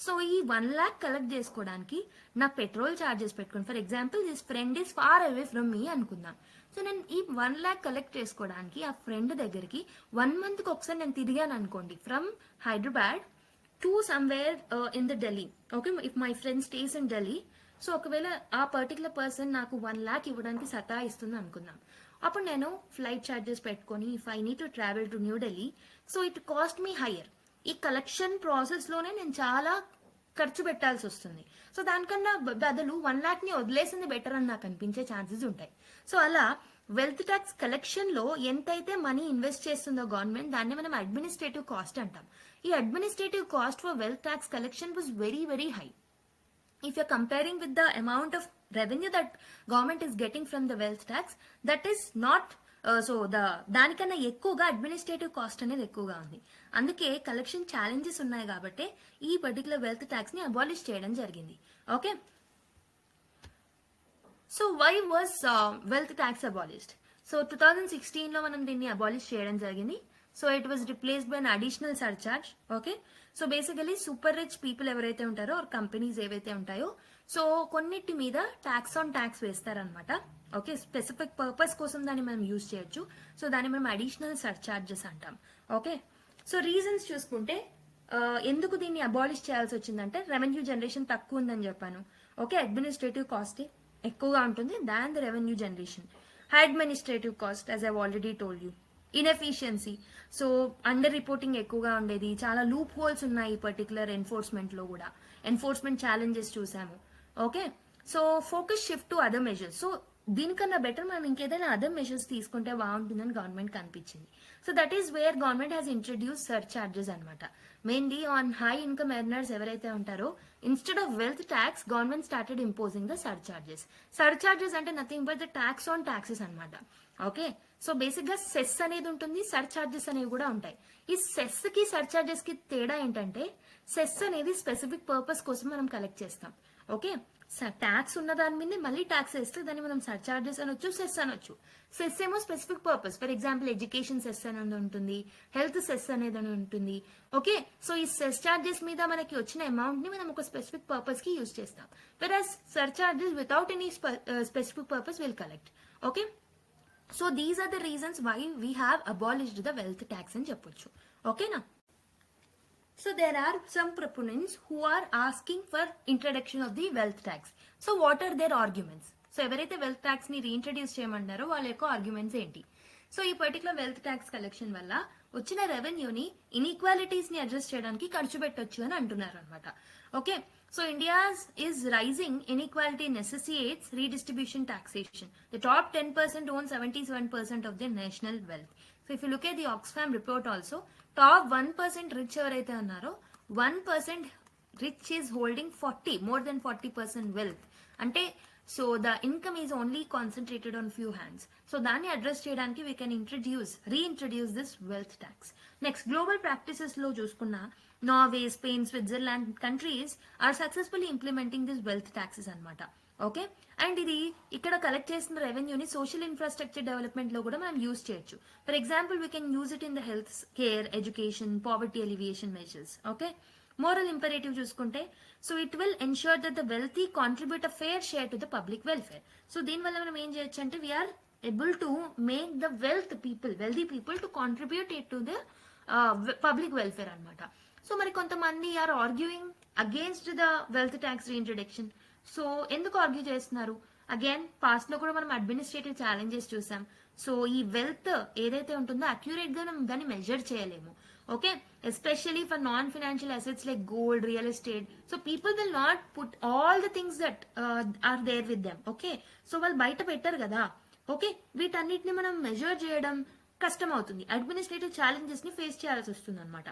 సో ఈ 1 lakh కలెక్ట్ చేసుకోవడానికి నా పెట్రోల్ ఛార్జెస్ పెట్టుకోండి. For example this friend is far away from me అనుకుందాం. సో నేను ఈ 1 lakh కలెక్ట్ చేసుకోవడానికి ఆ ఫ్రెండ్ దగ్గరికి 1 month కి ఒకసారి నేను తిరిగాను అనుకోండి, from Hyderabad to somewhere in the Delhi. Okay, if my friend stays in Delhi, so ఒకవేళ ఆ పర్టికులర్ పర్సన్ నాకు 1 lakh ఇవ్వడానికి సతాయిస్తుంది అనుకుందాం. అప్పుడు నేను ఫ్లైట్ ఛార్జెస్ పెట్టుకొని if I need to travel to new Delhi, so it cost me higher. ఈ కలెక్షన్ ప్రాసెస్ లోనే నేను చాలా ఖర్చు పెట్టాల్సి వస్తుంది. సో దానికన్నా బదులు 1 lakh ని వదిలేసింది బెటర్ అని నాకు అనిపించే ఛాన్సెస్ ఉంటాయి. సో అలా వెల్త్ ట్యాక్స్ కలెక్షన్ లో ఎంతైతే మనీ ఇన్వెస్ట్ చేస్తుందో గవర్నమెంట్, దాన్ని మనం అడ్మినిస్ట్రేటివ్ కాస్ట్ అంటాం. ఈ administrative cost for wealth tax collection was very very high. If you're comparing with the amount of revenue that government is getting from the wealth tax, that is not so దానికన్నా ఎక్కువగా administrative cost అనేది ఎక్కువగా ఉంది. అందుకే collection challenges ఉన్నాయి కాబట్టి ఈ particular wealth tax ని అబాలిష్ చేయడం జరిగింది. Okay, so why was wealth tax abolished? So 2016 లో మనం దీన్ని అబాలిష్ చేయడం జరిగింది. So it was replaced by an additional surcharge. Okay, so basically super rich people ఎవరైతే ఉంటారో ఆర్ కంపెనీస్ ఏవైతే ఉంటాయో, సో కొన్నిటి మీద ట్యాక్స్ ఆన్ ట్యాక్స్ వేస్తారనమాట. ఓకే, స్పెసిఫిక్ పర్పస్ కోసం దాన్ని మనం యూజ్ చేయొచ్చు. సో దాన్ని మనం అడిషనల్ సర్చార్జెస్ అంటాం. ఓకే, సో రీజన్స్ చూసుకుంటే ఎందుకు దీన్ని అబాలిష్ చేయాల్సి వచ్చిందంటే రెవెన్యూ జనరేషన్ తక్కువ ఉందని చెప్పాను. ఓకే, అడ్మినిస్ట్రేటివ్ కాస్ట్ ఎక్కువగా ఉంటుంది than the revenue generation. High administrative cost as I already told you. Inefficiency, so under reporting ఎక్కువగా ఉండేది. చాలా లూప్ హోల్స్ ఉన్నాయి పర్టికులర్ ఎన్ఫోర్స్మెంట్ లో కూడా. ఎన్ఫోర్స్మెంట్ ఛాలెంజెస్ చూసాము. Okay, so focus shift to other measures. So దీనికన్నా బెటర్ మనం ఇంకేదైనా అదర్ మెజర్స్ తీసుకుంటే బాగుంటుందని గవర్నమెంట్ కనిపించింది. So that is where government has introduce surcharges అనమాట. Mainly on high income earners ఎవరైతే ఉంటారో, instead of wealth tax government started imposing the surcharges. Surcharges అంటే nothing but the tax on taxes అనమాట. Okay, so basic గా cess అనేది ఉంటుంది, surcharges అనేవి కూడా ఉంటాయి. ఈ సెస్ కి సర్చార్జెస్ కి తేడా ఏంటంటే, సెస్ అనేది స్పెసిఫిక్ పర్పస్ కోసం మనం కలెక్ట్ చేస్తాం. ఓకే, ట్యాక్స్ ఉన్న దాని మీద మళ్ళీ ట్యాక్స్ వేస్తే దాన్ని మనం సర్చార్జెస్ అనొచ్చు, సెస్ అనొచ్చు. సెస్ ఏమో specific purpose, for example education cess అనేది ఉంటుంది, హెల్త్ సెస్ అనేది ఉంటుంది. ఓకే, సో ఈ సెస్ చార్జెస్ మీద మనకి వచ్చిన అమౌంట్ ని మనం ఒక స్పెసిఫిక్ పర్పస్ కి యూజ్ చేస్తాం. Whereas surcharges without any specific purpose will collect. Okay, so these are the reasons why we have abolished the wealth tax అని చెప్పొచ్చు. ఓకేనా? So there are some proponents who are asking for introduction of the wealth tax. So what are their arguments? So ఎవరైతే wealth tax ని reintroduce చేయమంటారో వాళ్ళ యొక్క arguments ఏంటి? So ఈ particular wealth tax collection వల్ల వచ్చిన రెవెన్యూని ఇన్ఈక్వాలిటీస్ ని అడ్రస్ చేయడానికి ఖర్చు పెట్టొచ్చు అని అంటున్నారు అనమాట. Okay, so India's is rising inequality necessitates redistribution taxation. The top 10% own 77% of their national wealth. So if you look at the Oxfam report also, top 1% rich ఎవరైతే ఉన్నారో 1% rich is holding more than 40% wealth. అంటే so the income is only concentrated on few hands. So దాన్ని address చేయడానికి we can reintroduce this wealth tax. Next global practices లో చూసుకున్న Norway, Spain, Switzerland countries are successfully implementing this wealth taxes అనమాట. Okay, and ఇది ఇక్కడ collect చేసిన రెవెన్యూని social infrastructure development లో కూడా మనం యూజ్ చేయొచ్చు. For example we can use it in the health care, education, poverty alleviation measures. Okay, moral imperative చూసుకుంటే so it will ensure that the wealthy contribute a fair share to the public welfare. So దీనివల్ల మనం ఏం చేయొచ్చు అంటే we are able to make the wealthy people to contribute it to the public welfare అనమాట. So మరి కొంతమంది are arguing against the wealth tax reintroduction. So ఎందుకు argue చేస్తున్నారు? అగైన్ పాస్ట్ లో కూడా మనం అడ్మినిస్ట్రేటివ్ ఛాలెంజెస్ చూసాం. సో ఈ వెల్త్ ఏదైతే ఉంటుందో అక్యురేట్ గా మనం దాన్ని మెజర్ చేయలేము. Okay, especially for non-financial assets like gold, real estate. So people will not put all the things that are there with them. Okay, so వాళ్ళు బయట పెట్టారు కదా. ఓకే, వీటన్నిటిని మనం మెజర్ చేయడం కష్టం అవుతుంది. అడ్మినిస్ట్రేటివ్ ఛాలెంజెస్ ని ఫేస్ చేయాల్సి వస్తుంది అనమాట.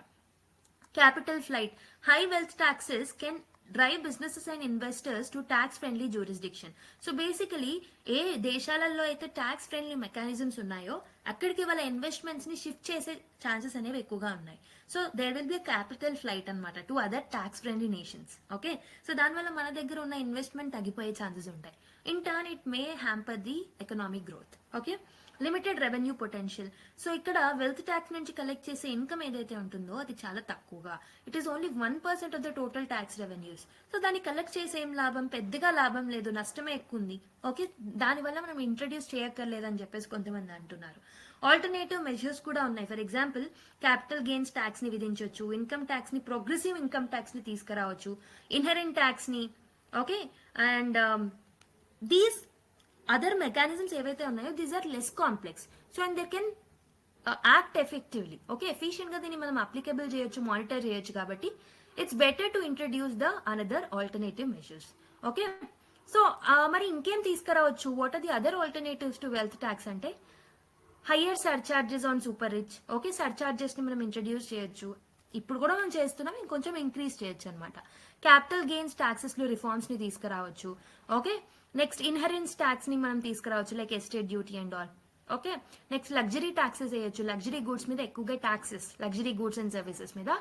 Capital flight, high wealth taxes can drive businesses and investors to tax friendly jurisdiction. So basically ఏ దేశాలలో అయితే ట్యాక్స్ ఫ్రెండ్లీ మెకానిజమ్స్ ఉన్నాయో అక్కడికి వాళ్ళ ఇన్వెస్ట్మెంట్స్ ని షిఫ్ట్ చేసే ఛాన్సెస్ అనేవి ఎక్కువగా ఉన్నాయి. So there will be capital flight అనమాట to other tax friendly nations. Okay, so దానివల్ల మన దగ్గర ఉన్న ఇన్వెస్ట్మెంట్ తగ్గిపోయే ఛాన్సెస్ ఉంటాయి. In turn it may hamper the economic growth. Okay, limited revenue potential. So ఇక్కడ వెల్త్ ట్యాక్స్ నుంచి కలెక్ట్ చేసే ఇన్కమ్ ఏదైతే ఉంటుందో అది చాలా తక్కువగా, it is only 1% of the total tax revenues. So దాన్ని కలెక్ట్ చేసే ఏం లాభం, పెద్దగా లాభం లేదు, నష్టమే ఎక్కువ ఉంది. ఓకే, దానివల్ల మనం ఇంట్రడ్యూస్ చేయక్కర్లేదని చెప్పేసి కొంతమంది అంటున్నారు. ఆల్టర్నేటివ్ మెజర్స్ కూడా ఉన్నాయి. For example capital gains tax ని విధించవచ్చు, ఇన్కమ్ ట్యాక్స్ ని, ప్రోగ్రెసివ్ ఇన్కమ్ ట్యాక్స్ ని తీసుకురావచ్చు, ఇన్హెరెంట్ ట్యాక్స్ ని. Okay, and these other mechanisms ఏవైతే ఉన్నాయో these are less complex. So and they can act effectively. Okay, efficient గా దీన్ని మనం అప్లికబుల్ చేయొచ్చు, మానిటర్ చేయొచ్చు. కాబట్టి it's better to introduce the another alternative measures. Okay, so మరి ఇంకేం తీసుకురావచ్చు? What are the other alternatives to wealth tax అంటే higher surcharges on super rich. Okay, surcharges ని మనం ఇంట్రడ్యూస్ చేయొచ్చు, ఇప్పుడు కూడా మనం చేస్తున్నాం, ఇంకొంచెం ఇంక్రీజ్ చేయొచ్చు అనమాట. క్యాపిటల్ గెయిన్స్ ట్యాక్సెస్ లో రిఫార్మ్స్ ని తీసుకురావచ్చు. ఓకే, నెక్స్ట్ ఇన్హెరెన్స్ ట్యాక్స్ ని మనం తీసుకురావచ్చు, like estate duty and all. Okay, next luxury taxes వేయొచ్చు, లగ్జరీ గూడ్స్ మీద ఎక్కువగా taxes, luxury goods and services మీద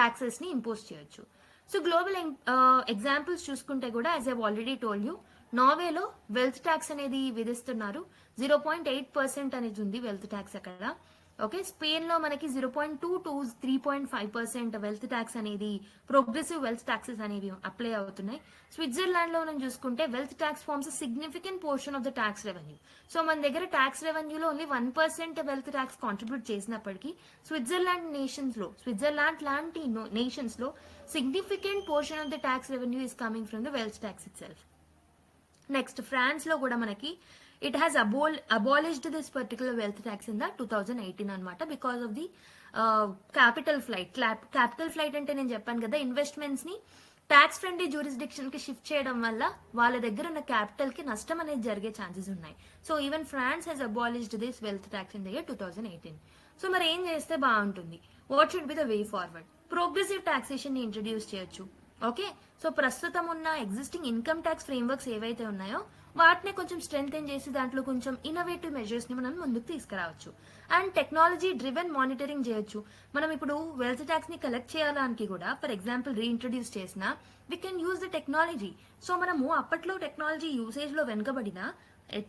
ట్యాక్సెస్ ని ఇంపోజ్ చేయొచ్చు. సో గ్లోబల్ ఎగ్జాంపుల్స్ చూసుకుంటే కూడా as I already told you, నార్వేలో వెల్త్ ట్యాక్స్ అనేది విధిస్తున్నారు. 0.8% అనేది ఉంది వెల్త్ ట్యాక్స్ అక్కడ. ఓకే, స్పెయిన్ లో మనకి 0.2 to 3.5% వెల్త్ ట్యాక్స్ అనేది, ప్రోగ్రెసివ్ వెల్త్ ట్యాక్సెస్ అనేవి అప్లై అవుతున్నాయి. స్విట్జర్లాండ్ లో మనం చూసుకుంటే wealth tax forms significant portion of the tax revenue. So మన దగ్గర ట్యాక్స్ రెవెన్యూలో ఓన్లీ 1% వెల్త్ ట్యాక్స్ కాంట్రిబ్యూట్ చేసినప్పటికీ స్విట్జర్లాండ్ లాంటి నేషన్స్ లో significant portion of the tax revenue is coming from the wealth tax itself. Next France లో కూడా మనకి it has abolished this particular wealth tax in the 2018 అనమాట, because of the capital flight. Capital flight అంటే నేను చెప్పాను కదా, investments ని tax friendly jurisdiction కి షిఫ్ట్ చేయడం వల్ల వాళ్ళ దగ్గర ఉన్న క్యాపిటల్ కి నష్టం అనేది జరిగే ఛాన్సెస్ ఉన్నాయి. So even France has abolished this wealth tax in the year 2018. So మరి ఏం చేస్తే బాగుంటుంది? What should be the way forward? Progressive taxation ని ఇంట్రడ్యూస్ చేయొచ్చు. ఓకే, సో ప్రస్తుతం ఉన్న ఎగ్జిస్టింగ్ ఇన్కమ్ ట్యాక్స్ ఫ్రేమ్వర్క్స్ ఏవైతే ఉన్నాయో వాటిని కొంచెం స్ట్రెంథెన్ చేసి దాంట్లో కొంచెం ఇన్నోవేటివ్ మెజర్స్ ని మనం ముందుకు తీసుకురావచ్చు. అండ్ టెక్నాలజీ డ్రివెన్ మానిటరింగ్ చేయొచ్చు. మనం ఇప్పుడు వెల్త్ ట్యాక్స్ ని కలెక్ట్ చేయడానికి కూడా ఫర్ ఎగ్జాంపుల్ రీఇంట్రడ్యూస్ చేసినా we can use the technology. So మనము అప్పట్లో టెక్నాలజీ యూసేజ్ లో వెనుకబడినా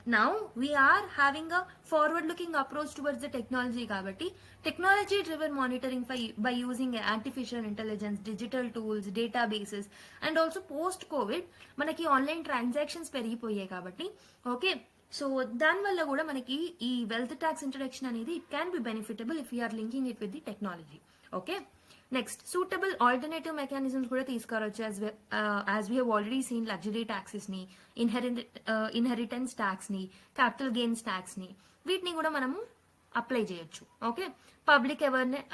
now we are having a forward looking approach towards the technology. Kabatti technology driven monitoring by using artificial intelligence, digital tools, databases, and also post covid manaki online transactions perigipoyayi kabatti. Okay, so dan valla kuda manaki ee wealth tax introduction anedi it can be benefitable if we are linking it with the technology. Okay, next suitable alternative mechanisms కూడా తీసుకురావచ్చు. As we have already scene luxury taxes ని, inheritance tax ని, capital gains tax ని, వీటిని కూడా మనము apply చేయొచ్చు. Okay, public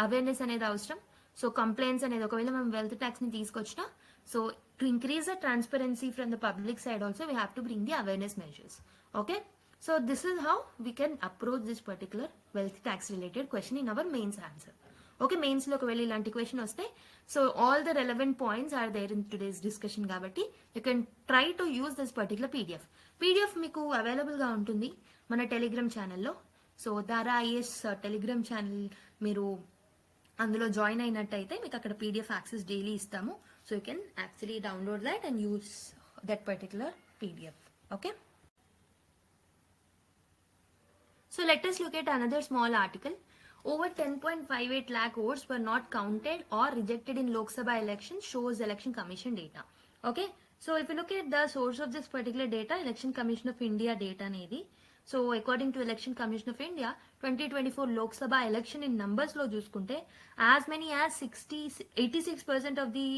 awareness అనేది అవసరం. సో కంప్లైంట్స్ అనేది ఒకవేళ మనం వెల్త్ ట్యాక్స్ ని తీసుకొచ్చినా, so to increase the transparency from the public side also we have to bring the awareness measures. Okay, so this is how we can approach this particular wealth tax related question in our mains answer. Okay, mains లో ఒకవేళ ఇలాంటి question వస్తే, so all the relevant points are there in today's discussion కాబట్టి you can try to use this particular PDF మీకు available గా ఉంటుంది మన Telegram ఛానల్లో. సో దారా ఐఎస్ టెలిగ్రామ్ ఛానల్ మీరు అందులో జాయిన్ అయినట్టయితే మీకు అక్కడ పీడిఎఫ్ యాక్సెస్ డైలీ ఇస్తాము. So you can actually download that and use that particular PDF. Okay, so let us look at another small article. Over 10.58 lakh votes were not counted or rejected in Lok Sabha elections, shows Election Commission data. Okay, so if you look at the source of this particular data, Election Commission of India data nedi. So according to Election Commission of India, 2024 Lok Sabha election in numbers lo chuskunte, as many as 86% of the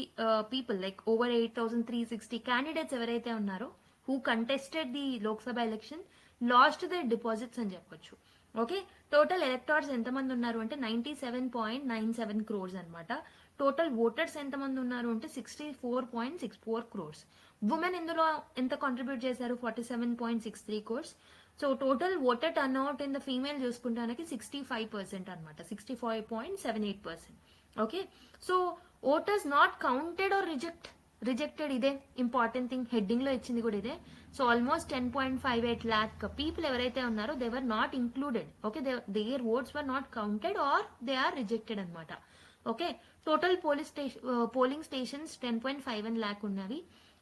people, like over 8,360 candidates evaraithe unnaro who contested the Lok Sabha election, last the deposits అని చెప్పొచ్చు. Okay, total electors ఎంతమంది ఉన్నారు అంటే 97.97 crores అనమాట. Total voters ఎంతమంది ఉన్నారు అంటే 64.64 crores. Women ఇందులో ఎంత కాంట్రిబ్యూట్ చేశారు, 47.63 crores. So total voter turnout in the female చూసుకుంటానికి 65% అనమాట, 65.78%. Okay, so voters not counted or rejected ఇదే ఇంపార్టెంట్ థింగ్, హెడ్డింగ్ లో ఇచ్చింది కూడా ఇదే. సో ఆల్మోస్ట్ 10.58 lakh పీపుల్ ఎవరైతే ఉన్నారో they were not included. Okay, their votes were not counted or they are rejected అనమాట. Okay, total polling stations 10.51 lakh ఉన్నవి.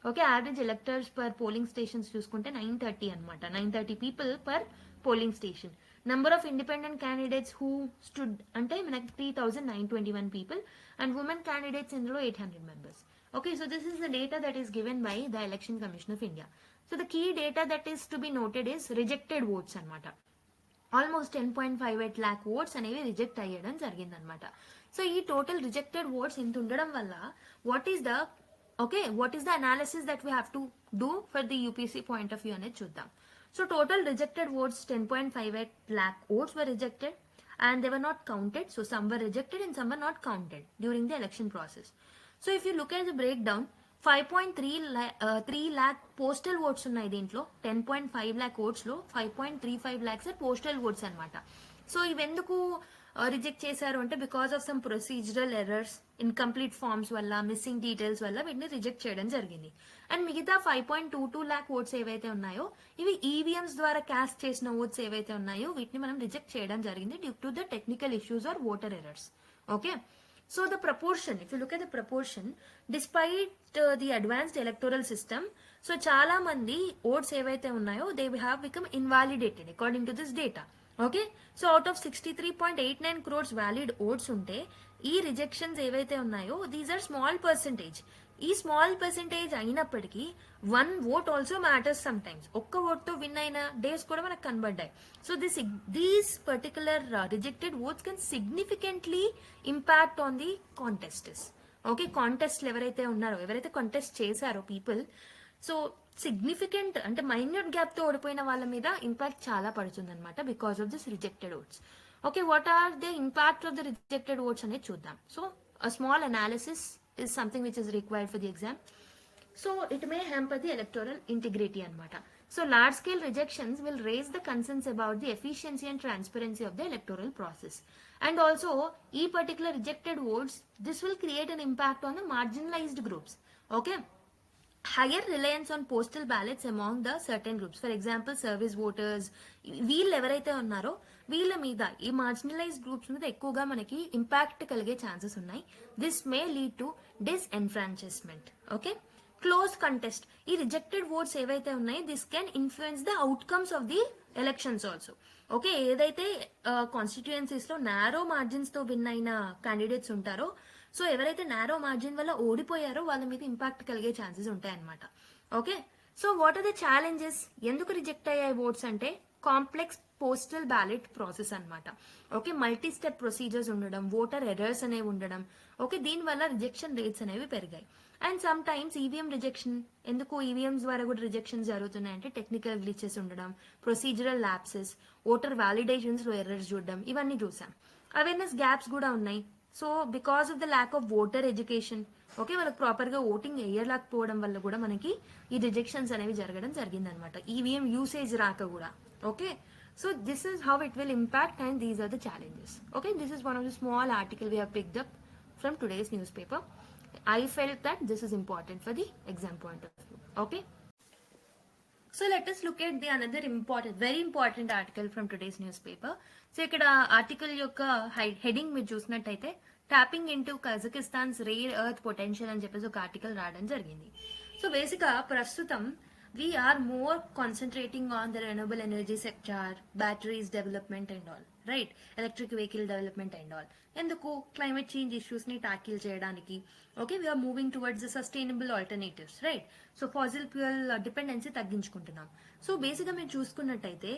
Okay, average electors per polling stations చూసుకుంటే 930 అనమాట, 930 people per polling station. Number of independent candidates who stood అంటే మనకి 3,921 people and women candidates ఇందులో 800 members. Okay, so this is the data that is given by the Election Commission of India. So the key data that is to be noted is rejected votes anamata. Almost 10.58 lakh votes అనేవి reject అయ్యడం జరిగింది అనమాట. So ఈ total rejected oats ఇంత ఉండడం వల్ల what is the analysis that we have to do for the UPSC point of view అనేది చూద్దాం. So total rejected votes 10.58 lakh votes were rejected and they were not counted. So some were rejected and some were not counted during the election process. So if you look at the breakdown, 5.3 lakh postal votes ఉన్నాయి దీంట్లో. 10.5 lakh votes లో 5.35 lakhs postal votes అనమాట. So ఇవెందుకు reject చేశారు అంటే because of some procedural errors, incomplete forms వల్ల, missing details వల్ల వీటిని రిజెక్ట్ చేయడం జరిగింది. అండ్ మిగతా 5.22 lakh ఓట్స్ ఏవైతే ఉన్నాయో ఇవి ఈవీఎంస్ ద్వారా క్యాస్ట్ చేసిన ఓట్స్ ఏవైతే ఉన్నాయో వీటిని మనం రిజెక్ట్ చేయడం జరిగింది due to the technical issues or voter errors. Okay, so the proportion, if you look at the proportion, despite the advanced electoral system, so చాలా మంది ఓట్స్ ఏవైతే ఉన్నాయో they have become invalidated according to this data. Okay, so out of 63.89 crores valid votes ఉంటే ఈ rejections ఏవైతే ఉన్నాయో these are small percentage. ఈ small percentage అయినప్పటికీ 1 vote also matters sometimes. ఒక్క ఓట్ తో విన్ అయిన డేస్ కూడా మనకు కనబడ్డాయి. So these particular rejected votes can significantly impact on the contesters. Okay, కాంటెస్ట్లు ఎవరైతే ఉన్నారో, ఎవరైతే కాంటెస్ట్ చేశారో పీపుల్, సో సిగ్నిఫికెంట్ అంటే మైన్యూట్ గ్యాప్ తో ఓడిపోయిన వాళ్ళ మీద ఇంపాక్ట్ చాలా పడుతుంది అనమాట because of this rejected oats. Okay, what are the impact of the rejected votes అనేది చూద్దాం. So a small analysis is something which is required for the exam. So it may hamper the electoral integrity anamata. So large scale rejections will raise the concerns about the efficiency and transparency of the electoral process. And also e particular rejected votes, this will create an impact on the marginalized groups. Okay, higher reliance on postal ballots among the certain groups, for example service voters, వీళ్ళు ఎవరైతే ఉన్నారో వీళ్ళ మీద, ఈ marginalise groups మీద ఎక్కువగా మనకి impact కలిగే ఛాన్సెస్ ఉన్నాయి. This may lead to disenfranchisement. Okay, close contest, ఈ రిజెక్టెడ్ ఓట్స్ ఏవైతే ఉన్నాయో this can influence the outcomes of the elections also. Okay, ఏదైతే కాన్స్టిట్యుయెన్సీస్ లో నారో మార్జిన్స్ తో విన్ అయిన క్యాండిడేట్స్ ఉంటారో, సో ఎవరైతే నారో మార్జిన్ వల్ల ఓడిపోయారో వాళ్ళ మీద ఇంపాక్ట్ కలిగే ఛాన్సెస్ ఉంటాయన్నమాట. Okay, so what are the challenges, ఎందుకు రిజెక్ట్ అయ్యాయి ఓట్స్ అంటే కాంప్లెక్స్ పోస్టల్ బ్యాలెట్ ప్రాసెస్ అన్నమాట. ఓకే, మల్టీ స్టెప్ ప్రొసీజర్స్ ఉండడం, ఓటర్ ఎర్రర్స్ అనేవి ఉండడం, ఓకే, దీనివల్ల రిజెక్షన్ రేట్స్ అనేవి పెరిగాయి. And some times EVM rejection, ఎందుకు ఈవీఎంస్ ద్వారా కూడా రిజెక్షన్స్ జరుగుతున్నాయంటే టెక్నికల్ గ్లిచెస్ ఉండడం, ప్రొసీజరల్ ల్యాప్సెస్, ఓటర్ వ్యాలిడేషన్స్ లో ఎర్రర్స్ చూడడం, ఇవన్నీ చూసాం. అవేర్నెస్ గ్యాప్స్ కూడా ఉన్నాయి. So because of the lack of voter education, okay, వాళ్ళకి ప్రాపర్ గా ఓటింగ్ వేయలేకపోవడం వల్ల కూడా మనకి ఈ రిజెక్షన్స్ అనేవి జరగడం జరిగిందనమాట. ఈవీఎం యూసేజ్ రాక కూడా. Okay, so this is how it will impact and these are the challenges. Okay, this is one of the small article we have picked up from today's newspaper. I felt that this is important for the exam point of view. Okay, so let us look at the another important, very important article from today's newspaper. So ikkada article yokka heading మీరు చూసినట్టయితే tapping into Kazakhstan's rare earth potential అని చెప్పేసి ఒక article రావడం జరిగింది. So బేసిక్గా ప్రస్తుతం we are more concentrating on the renewable energy sector, batteries development and all, right? Electric vehicle development and all. ఎందుకు? క్లైమేట్ చేంజ్ ఇష్యూస్ ని టాకిల్ చేయడానికి. Okay, we are moving towards the sustainable alternatives, right? So fossil fuel dependency తగ్గించుకుంటున్నాం. So బేసిక్గా మీరు చూసుకున్నట్టయితే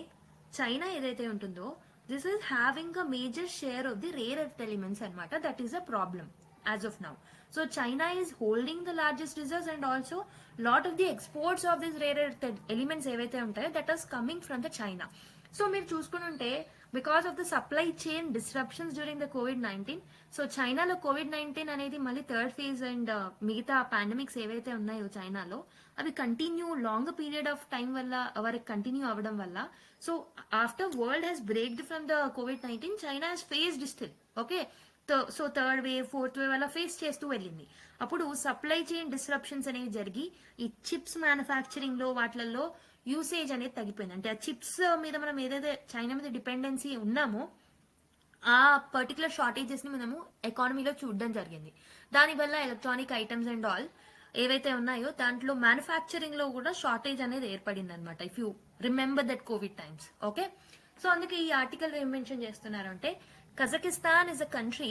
China ఏదైతే ఉంటుందో, this is having a major share of the rare earth elements అనమాట. That is a problem as of now. So China is holding the largest reserves and also lot of the exports of these rare earth elements ఏవైతే ఉంటాయో that is coming from the China. So మీరు చూసుకుంటే because of the supply chain disruptions during the కోవిడ్-19, so చైనాలో కోవిడ్-19 అనేది మళ్ళీ third phase and మిగతా పాండమిక్స్ ఏవైతే ఉన్నాయో చైనాలో అవి continue long period of time వల్ల వరకు కంటిన్యూ అవ్వడం వల్ల, so after world has breaked from the కోవిడ్-19, China has faced still. Okay, so third wave, fourth wave అలా ఫేస్ చేస్తూ వెళ్ళింది. అప్పుడు సప్లై చైన్ డిస్రప్షన్స్ అనేవి జరిగి ఈ చిప్స్ మ్యానుఫ్యాక్చరింగ్ లో వాటిలలో యూసేజ్ అనేది తగ్గిపోయింది. అంటే ఆ చిప్స్ మీద మనం ఏదైతే చైనా మీద డిపెండెన్సీ ఉన్నామో ఆ పర్టికులర్ షార్టేజెస్ ని మనము ఎకానమీలో చూడడం జరిగింది. దానివల్ల ఎలక్ట్రానిక్ ఐటమ్స్ అండ్ ఆల్ ఏవైతే ఉన్నాయో దాంట్లో మ్యానుఫ్యాక్చరింగ్ లో కూడా షార్టేజ్ అనేది ఏర్పడింది అనమాట. If you remember that Covid times. Okay, so అందుకే ఈ ఆర్టికల్ ఏం మెన్షన్ చేస్తున్నారు అంటే Kazakhstan is a country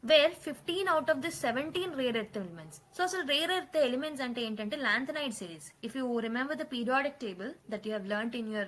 where 15 out of the 17 rare earth elements. So rare earth elements ante entante lanthanide series. If you remember the periodic table that you have learnt in your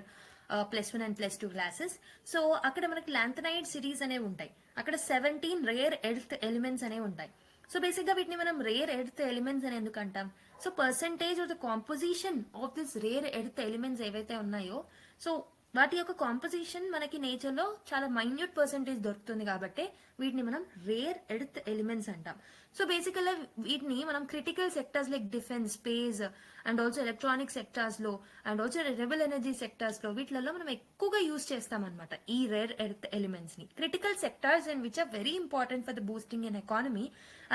+1 and +2 classes, so akkada manaku lanthanide series ane untai. Akkada 17 rare earth elements ane untai. So basically వీటిని మనం rare earth elements అని ఎందుకు అంటాం? So percentage of the composition of this rare earth elements ఏవైతే ఉన్నాయో, so వాటి యొక్క composition మనకి నేచర్ లో చాలా మైన్యూట్ పర్సెంటేజ్ దొరుకుతుంది కాబట్టి వీటిని మనం రేర్ ఎర్త్ ఎలిమెంట్స్ అంటాం. సో బేసికల్గా వీటిని మనం critical sectors like defence, space and also electronic sectors లో and also renewable energy sectors లో వీటిలలో మనం ఎక్కువగా యూజ్ చేస్తాం అనమాట ఈ రేర్ ఎర్త్ ఎలిమెంట్స్ ని. Critical sectors and which are very important for the boosting in economy,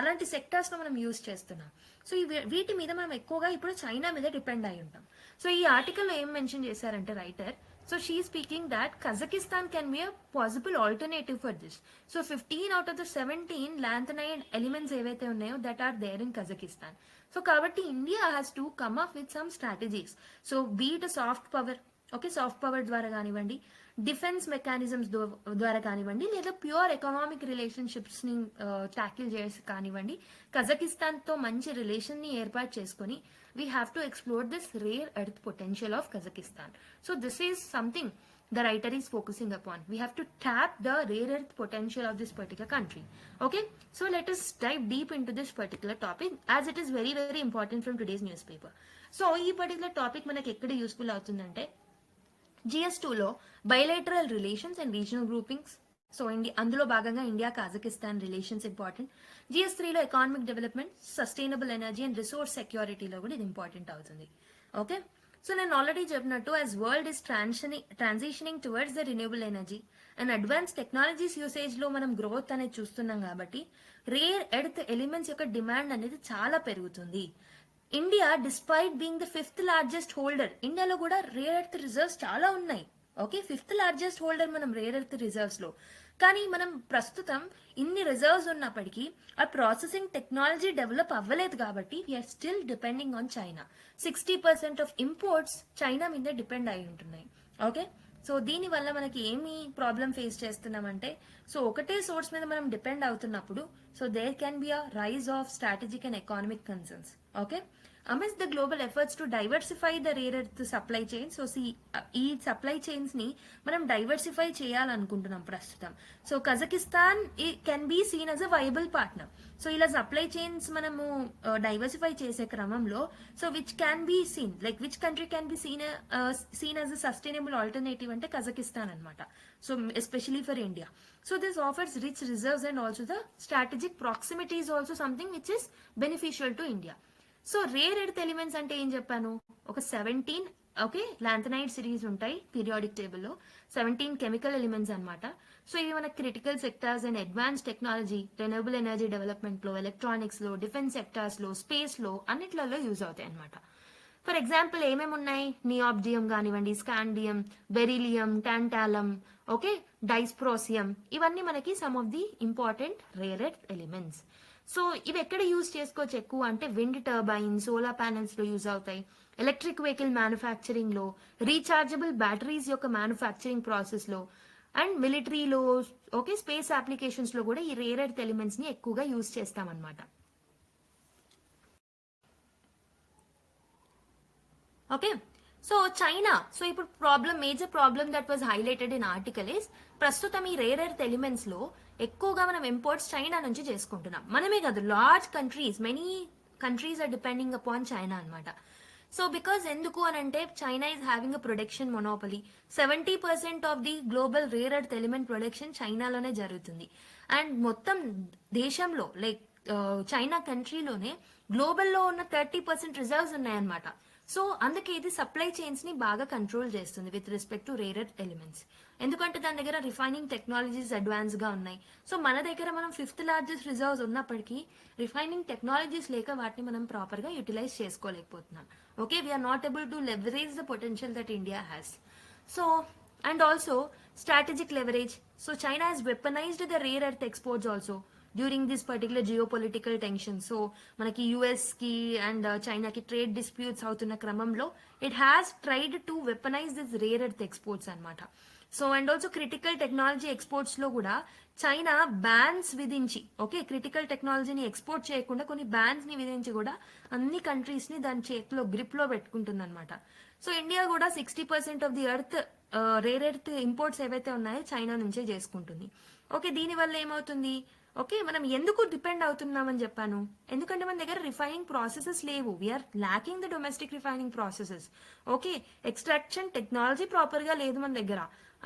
అలాంటి సెక్టార్స్ లో మనం యూజ్ చేస్తున్నాం. సో వీటి మీద మనం ఎక్కువగా ఇప్పుడు చైనా మీద డిపెండ్ అయి ఉంటాం. సో ఈ ఆర్టికల్లో ఏం మెన్షన్ చేశారంటే writer, so she is speaking that Kazakhstan can be a possible alternative for this. So 15 out of the 17 lanthanide elements ఏవైతే ఉన్నాయో that are there in Kazakhstan. So కాబట్టి India has to come up with some strategies. So be it a soft power, okay, soft power ద్వారా కానివ్వండి, defence mechanisms ద్వారా కానివ్వండి, లేదా pure economic relationships ని tackle చేసి కానివ్వండి, కజకిస్తాన్ తో మంచి రిలేషన్ ని ఏర్పాటు చేసుకొని we have to explore this rare earth potential of Kazakhstan. So this is something the writer is focusing upon. We have to tap the rare earth potential of this particular country. Okay, so let us dive deep into this particular topic as it is very very important from today's newspaper. So ee particular topic manaki ekkada useful avutundante GS2 లో bilateral relations and regional groupings. So అందులో భాగంగా India Kazakhstan relations important. GS3లో economic development, sustainable energy and resource సెక్యూరిటీలో కూడా ఇది important అవుతుంది. Okay, so నేను already చెప్పినట్టు as world is transitioning towards the renewable energy and advance technologies usage లో మనం గ్రోత్ అనేది చూస్తున్నాం కాబట్టి రేర్ ఎర్త్ ఎలిమెంట్స్ యొక్క డిమాండ్ అనేది చాలా పెరుగుతుంది. India despite being the 5th largest holder, ఇండియాలో కూడా రేర్ ఎర్త్ రిజర్వ్స్ చాలా ఉన్నాయి. ఓకే, 5th లార్జెస్ట్ హోల్డర్ మనం రేర్ ఎర్త్ రిజర్వ్స్ లో. కానీ మనం ప్రస్తుతం ఇన్ని రిజర్వ్స్ ఉన్నప్పటికీ ఆ ప్రాసెసింగ్ టెక్నాలజీ డెవలప్ అవ్వలేదు కాబట్టి we are still depending on China. 60% of imports China మీద డిపెండ్ అయి ఉంటున్నాయి. ఓకే, సో దీని వల్ల మనకి ఏమి ప్రాబ్లం ఫేస్ చేస్తున్నామంటే, సో ఒకటే సోర్స్ మీద మనం డిపెండ్ అవుతున్నప్పుడు so there can be a rise of strategic and economic concerns. Okay, amidst the global efforts to diversify the rare earth supply chain, so see ఈ సప్లై చైన్స్ ని మనం diversify చేయాలనుకుంటున్నాం ప్రస్తుతం. So Kazakhstan can be seen as a viable partner. So ఇలా supply chains మనము diversify చేసే క్రమంలో so which can be seen like which country can be seen as a sustainable alternative అంటే Kazakhstan అనమాట. So especially for India. So this offers rich reserves and also the strategic proximity is also something which is beneficial to India. So rare earth elements అంటే ఏం చెప్పాను, ఒక 17 okay lanthanide series ఉంటాయి periodic టేబుల్లో, 17 chemical elements అనమాట. So ఇవి మన critical sectors and advance technology, renewable energy development లో, ఎలక్ట్రానిక్స్ లో, డిఫెన్స్ సెక్టార్స్ లో, స్పేస్ లో అన్నిట్లలో యూజ్ అవుతాయి అనమాట. ఫర్ ఎగ్జాంపుల్ ఏమేమి ఉన్నాయి, నియాబ్డియం కానివ్వండి, స్కాండియం, బెరీలియం, టాంటాలం, ఓకే డైస్ప్రోసియం, ఇవన్నీ మనకి some of the important rare earth elements. So ఇవి ఎక్కడ యూజ్ చేసుకోవచ్చు ఎక్కువ అంటే విండ్ టర్బైన్, సోలార్ ప్యానెల్స్ లో యూజ్ అవుతాయి, ఎలక్ట్రిక్ వెహికల్ మ్యానుఫ్యాక్చరింగ్ లో, రీఛార్జబుల్ బ్యాటరీస్ యొక్క మ్యానుఫ్యాక్చరింగ్ ప్రాసెస్ లో, అండ్ మిలిటరీలో, ఓకే స్పేస్ అప్లికేషన్స్ లో కూడా ఈ రేర్ ఎర్త్ ఎలిమెంట్స్ ని ఎక్కువగా యూజ్ చేస్తామన్నమాట. ఓకే సో చైనా, సో ఇప్పుడు major problem that was highlighted in article is ప్రస్తుతం ఈ రేర్ ఎర్త్ ఎలిమెంట్స్ లో ఎక్కువగా మనం ఇంపోర్ట్స్ చైనా నుంచి చేసుకుంటున్నాం. మనమే కాదు, large countries, many countries are depending upon China అనమాట. సో బికాస్ ఎందుకు అని అంటే China is having a production monopoly. 70% of the global rare earth element production చైనాలోనే జరుగుతుంది. అండ్ మొత్తం దేశంలో లైక్ చైనా కంట్రీలోనే గ్లోబల్లో ఉన్న 30% రిజర్వ్స్ ఉన్నాయన్నమాట. సో అందుకే ఇది సప్లై చైన్స్ ని బాగా కంట్రోల్ చేస్తుంది with respect to rare earth elements. ఎందుకంటే దాని దగ్గర రిఫైనింగ్ టెక్నాలజీస్ అడ్వాన్స్ గా ఉన్నాయి. సో మన దగ్గర మనం 5th లార్జెస్ట్ రిజర్వ్స్ ఉన్నప్పటికీ రిఫైనింగ్ టెక్నాలజీస్ లేక వాటిని మనం ప్రాపర్ గా యూటిలైజ్ చేసుకోలేకపోతున్నాం. Okay we are not able to leverage the potential that India has. So and also strategic leverage. So China has weaponized the rare earth exports also during this particular geopolitical tension. So మనకి US కి and చైనాకి trade disputes అవుతున్న క్రమంలో it has tried to weaponize this rare earth exports అనమాట. So and also critical technology exports లో కూడా China bans విధించి, okay critical టెక్నాలజీని ఎక్స్పోర్ట్ చేయకుండా కొన్ని బ్యాన్స్ ని విధించి కూడా అన్ని కంట్రీస్ ని దాని చేతిలో గ్రిప్ లో పెట్టుకుంటుంది అనమాట. సో ఇండియా కూడా 60% of the rare earth imports ఏవైతే ఉన్నాయో చైనా నుంచే చేసుకుంటుంది. ఓకే దీనివల్ల ఏమవుతుంది, ఓకే మనం ఎందుకు డిపెండ్ అవుతున్నామని చెప్పాను, ఎందుకంటే మన దగ్గర రిఫైనింగ్ ప్రాసెసెస్ లేవు. We are lacking the domestic refining processes. Okay extraction technology proper గా లేదు మన దగ్గర.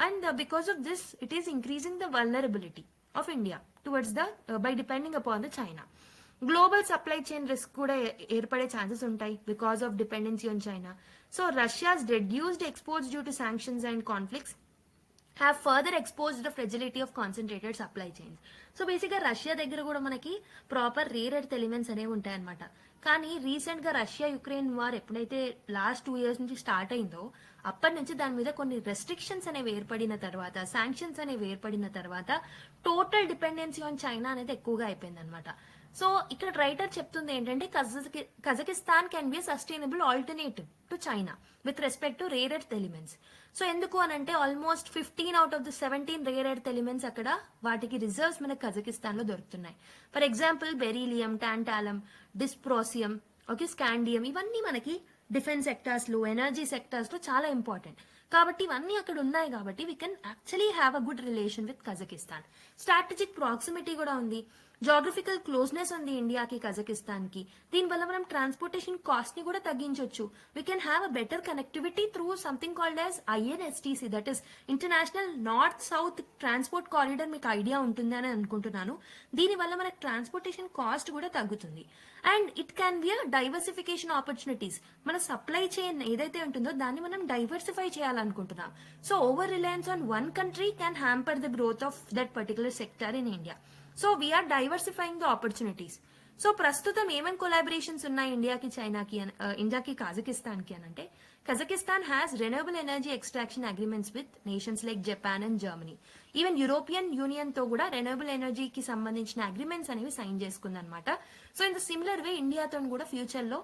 And because of this it is increasing the vulnerability of India towards by depending upon the China. Global supply chain risk కూడా ఏర్పడే ఛాన్సెస్ ఉంటాయి because of dependency on China. So Russia's reduced exports due to sanctions and conflicts have further exposed the fragility of concentrated supply chains. So బేసిక్గా Russia దగ్గర కూడా మనకి proper rare earth elements అనేవి ఉంటాయన్నమాట. కానీ రీసెంట్ గా రష్యా యుక్రెయిన్ వార్ ఎప్పుడైతే last 2 years నుంచి స్టార్ట్ అయిందో అప్పటి నుంచి దాని మీద కొన్ని రెస్ట్రిక్షన్స్ అనేవి ఏర్పడిన తర్వాత, శాంక్షన్స్ అనేవి ఏర్పడిన తర్వాత టోటల్ డిపెండెన్సీ ఆన్ చైనా అనేది ఎక్కువగా అయిపోయింది అనమాట. సో ఇక్కడ రైటర్ చెప్తుంది ఏంటంటే Kazakhstan can be sustainable alternative to China with respect to rare earth elements. So ఎందుకు అని అంటే almost 15 out of the 17 rare earth elements అక్కడ వాటికి రిజర్వ్స్ మనకి కజకిస్తాన్ లో దొరుకుతున్నాయి. For example beryllium, టాంటాలం, డిస్ప్రోసియం, okay scandium, ఇవన్నీ మనకి డిఫెన్స్ సెక్టార్స్ లో, ఎనర్జీ సెక్టార్స్ లో చాలా ఇంపార్టెంట్. కాబట్టి ఇవన్నీ అక్కడ ఉన్నాయి కాబట్టి we can actually have a good relation with Kazakhstan. Strategic proximity కూడా ఉంది, జాగ్రఫికల్ క్లోజ్నెస్ ఉంది ఇండియాకి కజకిస్తాన్ కి. దీనివల్ల మనం ట్రాన్స్పోర్టేషన్ కాస్ట్ ని కూడా తగ్గించవచ్చు. We can have a better connectivity through something called as INSTC, that is international north south transport corridor. మీకు ఐడియా ఉంటుంది అని అనుకుంటున్నాను. దీనివల్ల మనకు ట్రాన్స్పోర్టేషన్ కాస్ట్ కూడా తగ్గుతుంది. And it can be a diversification opportunities. మన సప్లై చైన్ ఏదైతే ఉంటుందో దాన్ని మనం డైవర్సిఫై చేయాలనుకుంటున్నాం. So over reliance on one country can hamper the growth of that particular sector in India. So we are diversifying the opportunities. So ప్రస్తుతం ఏమేమి collaborations ఉన్నాయి ఇండియాకి చైనాకి, ఇండియాకి కజకిస్తాన్ కి అని అంటే Kazakhstan has renewable energy extraction agreements with nations like Japan and Germany. Even European Union తో కూడా రెన్యూవబుల్ ఎనర్జీకి సంబంధించిన అగ్రిమెంట్స్ అనేవి సైన్ చేసుకుందనమాట. So in the similar way ఇండియాతో కూడా ఫ్యూచర్ లో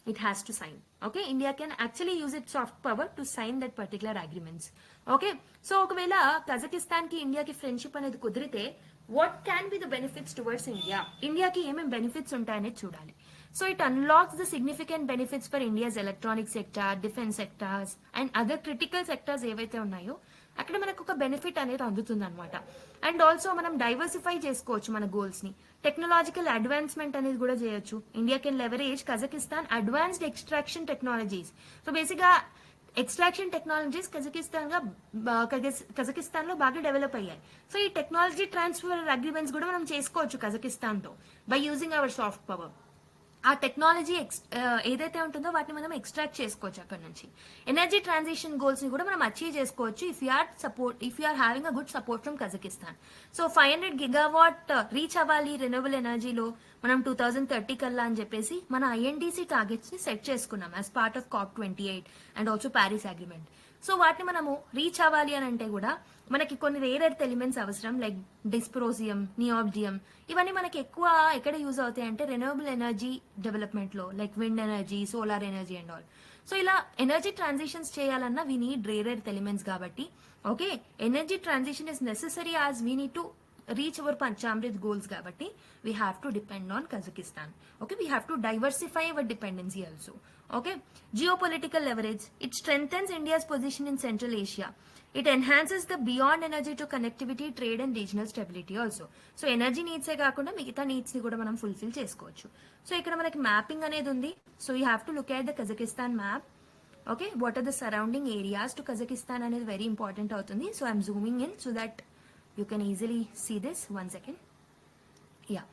it has to sign. Okay, India can actually use its soft power to sign that particular agreements. Okay, so ఒకవేళ కజకిస్తాన్ కి ఇండియాకి ఫ్రెండ్షిప్ అనేది కుదిరితే what can be the benefits towards India? ఇండియాకి ఏమేమి బెనిఫిట్స్ ఉంటాయనేది చూడాలి. So it unlocks the significant benefits for India's electronic sector, defense sectors and other critical sectors ఏవైతే ఉన్నాయో అక్కడ మనకు ఒక బెనిఫిట్ అనేది అందుతుంది అనమాట. అండ్ ఆల్సో మనం డైవర్సిఫై చేసుకోవచ్చు మన గోల్స్ ని. టెక్నాలజికల్ అడ్వాన్స్మెంట్ అనేది కూడా చేయొచ్చు. India can leverage Kazakhstan advanced extraction technologies. So basic గా ఎక్స్ట్రాక్షన్ టెక్నాలజీస్ కజకిస్తాన్ లో బాగా డెవలప్ అయ్యాయి. సో ఈ టెక్నాలజీ ట్రాన్స్ఫర్ అగ్రిమెంట్స్ కూడా మనం చేసుకోవచ్చు కజకిస్తాన్ తో by using hour soft power. ఆ టెక్నాలజీ ఏదైతే ఉంటుందో వాటిని మనం ఎక్స్ట్రాక్ట్ చేసుకోవచ్చు అక్కడ నుంచి. ఎనర్జీ ట్రాన్సిషన్ గోల్స్ ని కూడా మనం అచీవ్ చేసుకోవచ్చు if you are having a good support from Kazakhstan. So 500 gigawatt reach అవ్వాలి రెన్యూవబుల్ ఎనర్జీలో మనం 2030 కల్లా అని చెప్పేసి మన ఐఎన్డిసి టార్గెట్స్ ని సెట్ చేసుకున్నాం as part of COP28 and also Paris agreement. So వాటిని మనము రీచ్ అవ్వాలి అని అంటే కూడా మనకి కొన్ని రేర్ ఎర్త్ ఎలిమెంట్స్ అవసరం, లైక్ డిస్ప్రోజియం, నియోబ్జియం. ఇవన్నీ మనకి ఎక్కువ ఎక్కడ యూజ్ అవుతాయి అంటే రెన్యూవబుల్ ఎనర్జీ డెవలప్మెంట్ లో, like wind energy, solar energy and all. So ఇలా ఎనర్జీ ట్రాన్సిషన్స్ చేయాలన్నా we need rare earth elements కాబట్టి okay energy transition is necessary as we need to reach our Panchamrit goals kabatti we have to depend on Kazakhstan. Okay, we have to diversify our dependency also. Okay, geopolitical leverage, it strengthens India's position in Central Asia. It enhances the beyond energy to connectivity, trade and regional stability also. So energy needs e kaakunda migitha needs ni kuda manam fulfill chesukochu. So ikkada manaki mapping anedi undi. So you have to look at the Kazakhstan map. Okay, what are the surrounding areas to Kazakhstan anedi very important avutundi. So I am zooming in so that you can easily see this. One second. Yeah.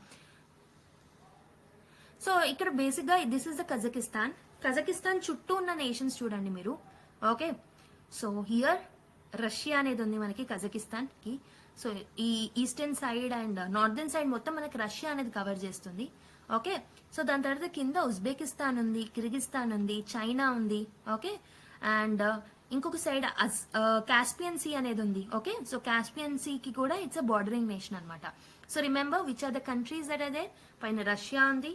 So ikkada basic ga this is the Kazakhstan chuttu unna nations chudandi meeru. Okay, so here Russia అనేది ఉంది మనకి Kazakhstan కి. So ఈ eastern side and northern side మొత్తం మనకి Russia అనేది cover చేస్తుంది. Okay, so దాని తర్వాత కింద ఉజ్బెకిస్తాన్ ఉంది, కిర్గిస్తాన్ ఉంది, చైనా ఉంది. ఓకే, అండ్ ఇంకొక సైడ్ కాస్పియన్ సీ అనేది ఉంది. ఓకే, సో కాస్పియన్ సీ కి కూడా ఇట్స్ అ బార్డరింగ్ నేషన్ అనమాట. So remember which are the countries that are there. పైన రష్యా ఉంది,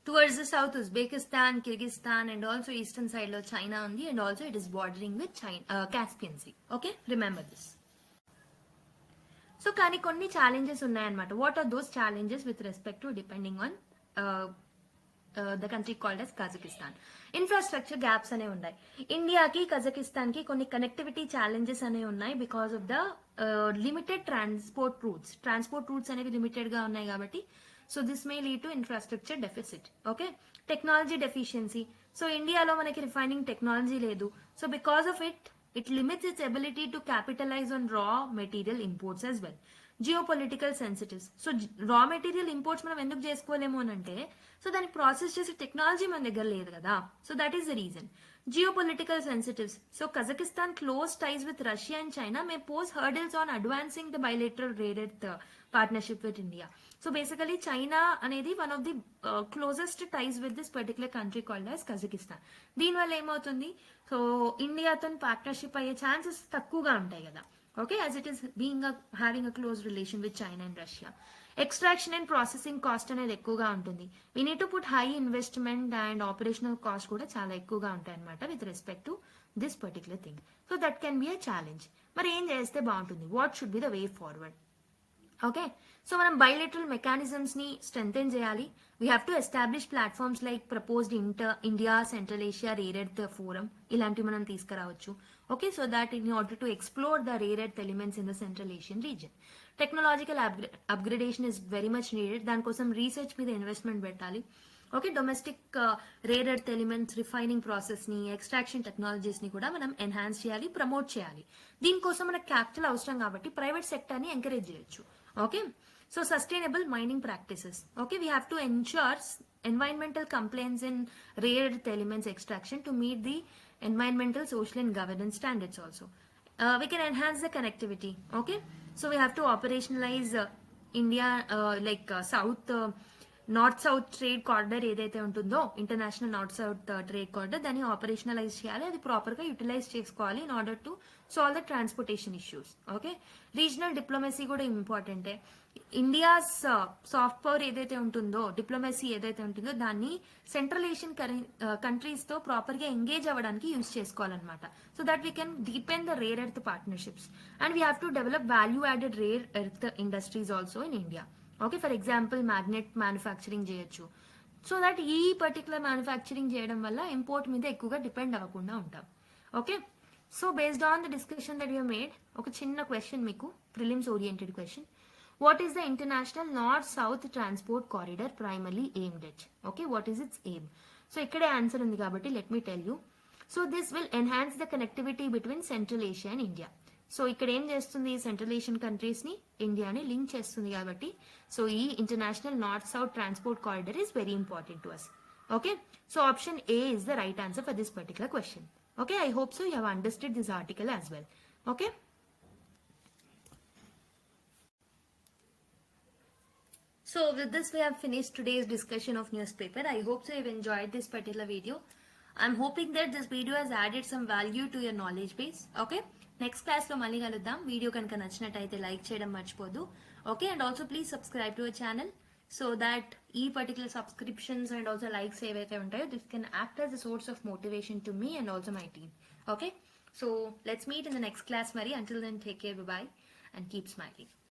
towards the south Uzbekistan, Kyrgyzstan and also eastern side lo China undi and also it is bordering with China, Caspian Sea. Okay, remember this. So kani konni challenges unnai anamata. What are those challenges with respect to depending on the country called as Kazakhstan? Infrastructure gaps ane unnai. India ki Kazakhstan ki konni connectivity challenges ane unnai because of the limited transport routes అనేవి limited ga unnai kabatti. So this may lead to infrastructure deficit. Okay, technology deficiency. So India lo manaki refining technology ledu. So because of it limits its ability to capitalize on raw material imports as well. Geopolitical sensitives. So raw material imports మనం ఎందుకు చేసుకోలేము అని అంటే so దాన్ని process చేసే technology మన దగ్గర లేదు కదా. So that is the reason. Geopolitical sensitives. So Kazakhstan close ties with Russia and China may pose hurdles on advancing the bilateral rare earth partnership with India. So basically China అనేది one of the closest ties with this particular country called as Kazakhstan. దీనివల్ల ఏమవుతుంది, so ఇండియాతో partnership అయ్యే chances తక్కువగా ఉంటాయి కదా. Okay, as it is having a close relation with China and Russia. Extraction and processing cost అనేది ఎక్కువగా ఉంటుంది. We need to put high investment and operational cost కూడా చాలా ఎక్కువగా ఉంటాయి అన్నమాట with respect to this particular thing. So that can be a challenge. మరి ఏం చేస్తే బాగుంటుంది? What should be the way forward? Okay, so మనం బైలేటరల్ మెకానిజమ్స్ ని స్ట్రెంథెన్ చేయాలి. We have to establish platforms like proposed India central Asia rare earth forum ఇలాంటివి మనం తీసుకురావచ్చు. Okay, so that in order to explore the rare earth elements in the central Asian reason. Technological upgradation is very much needed. దానికోసం research మీద investment పెట్టాలి. Okay, domestic rare earth elements refining process ని, extraction technologies ని కూడా మనం enhance చేయాలి, promote చేయాలి. దీనికోసం మనకు క్యాపిటల్ అవసరం కాబట్టి ప్రైవేట్ సెక్టర్ ని ఎంకరేజ్ చేయొచ్చు. Okay, so sustainable mining practices. Okay, we have to ensure environmental compliance in rare earth elements extraction to meet the environmental, social and governance standards also. We can enhance the connectivity. Okay, so we have to operationalize India north south trade corridor ఏదైతే ఉంటుందో, international north south trade corridor, దాన్ని operationalise చేయాలి, అది proper గా utilise చేసుకోవాలి in order to solve the transportation issues. Okay, regional diplomacy కూడా ఇంపార్టెంటే. India's soft power ఏదైతే ఉంటుందో, డిప్లొమసీ ఏదైతే ఉంటుందో దాన్ని సెంట్రల్ ఏషియన్ కంట్రీస్ తో ప్రాపర్ గా ఎంగేజ్ అవ్వడానికి యూజ్ చేసుకోవాలన్నమాట. So that we can deepen the rare earth partnerships and we have to develop value added rare earth industries also in India. Okay, for example magnet manufacturing చేయొచ్చు. So that ఈ particular manufacturing చేయడం వల్ల import మీద ఎక్కువగా depend అవ్వకుండా ఉంటాం. Okay, so based on the discussion that you made, ఒక చిన్న క్వశ్చన్ మీకు, prelims oriented question. What is the international north south transport corridor primarily aimed at? Okay, what is it's aim? So ఇక్కడే answer ఉంది కాబట్టి let me tell you. So this will enhance the connectivity between central Asia and India. So ఇక్కడ ఏం చేస్తుంది, central Asian కంట్రీస్ని ఇండియాని link చేస్తుంది కాబట్టి, so ఈ international north south transport corridor is very important to us. Okay, so option A is the right answer for this particular question. Okay, I hope so you have understood this article as well. Okay, so with this we have finished today's discussion of newspaper. I hope so you've enjoyed this particular video. I'm hoping that this video has added some value to your knowledge base. Okay, next క్లాస్లో మళ్ళీ కలుద్దాం. Video కనుక నచ్చినట్టయితే like చేయడం మర్చిపోద్దు. Okay, and also please subscribe to our channel so that ఈ particular subscriptions and also likes ఏవైతే ఉంటాయో this can act as a source of motivation to me and also my team. Okay, so let's meet in the next class మరి. Until then take care, bye and keep smiling.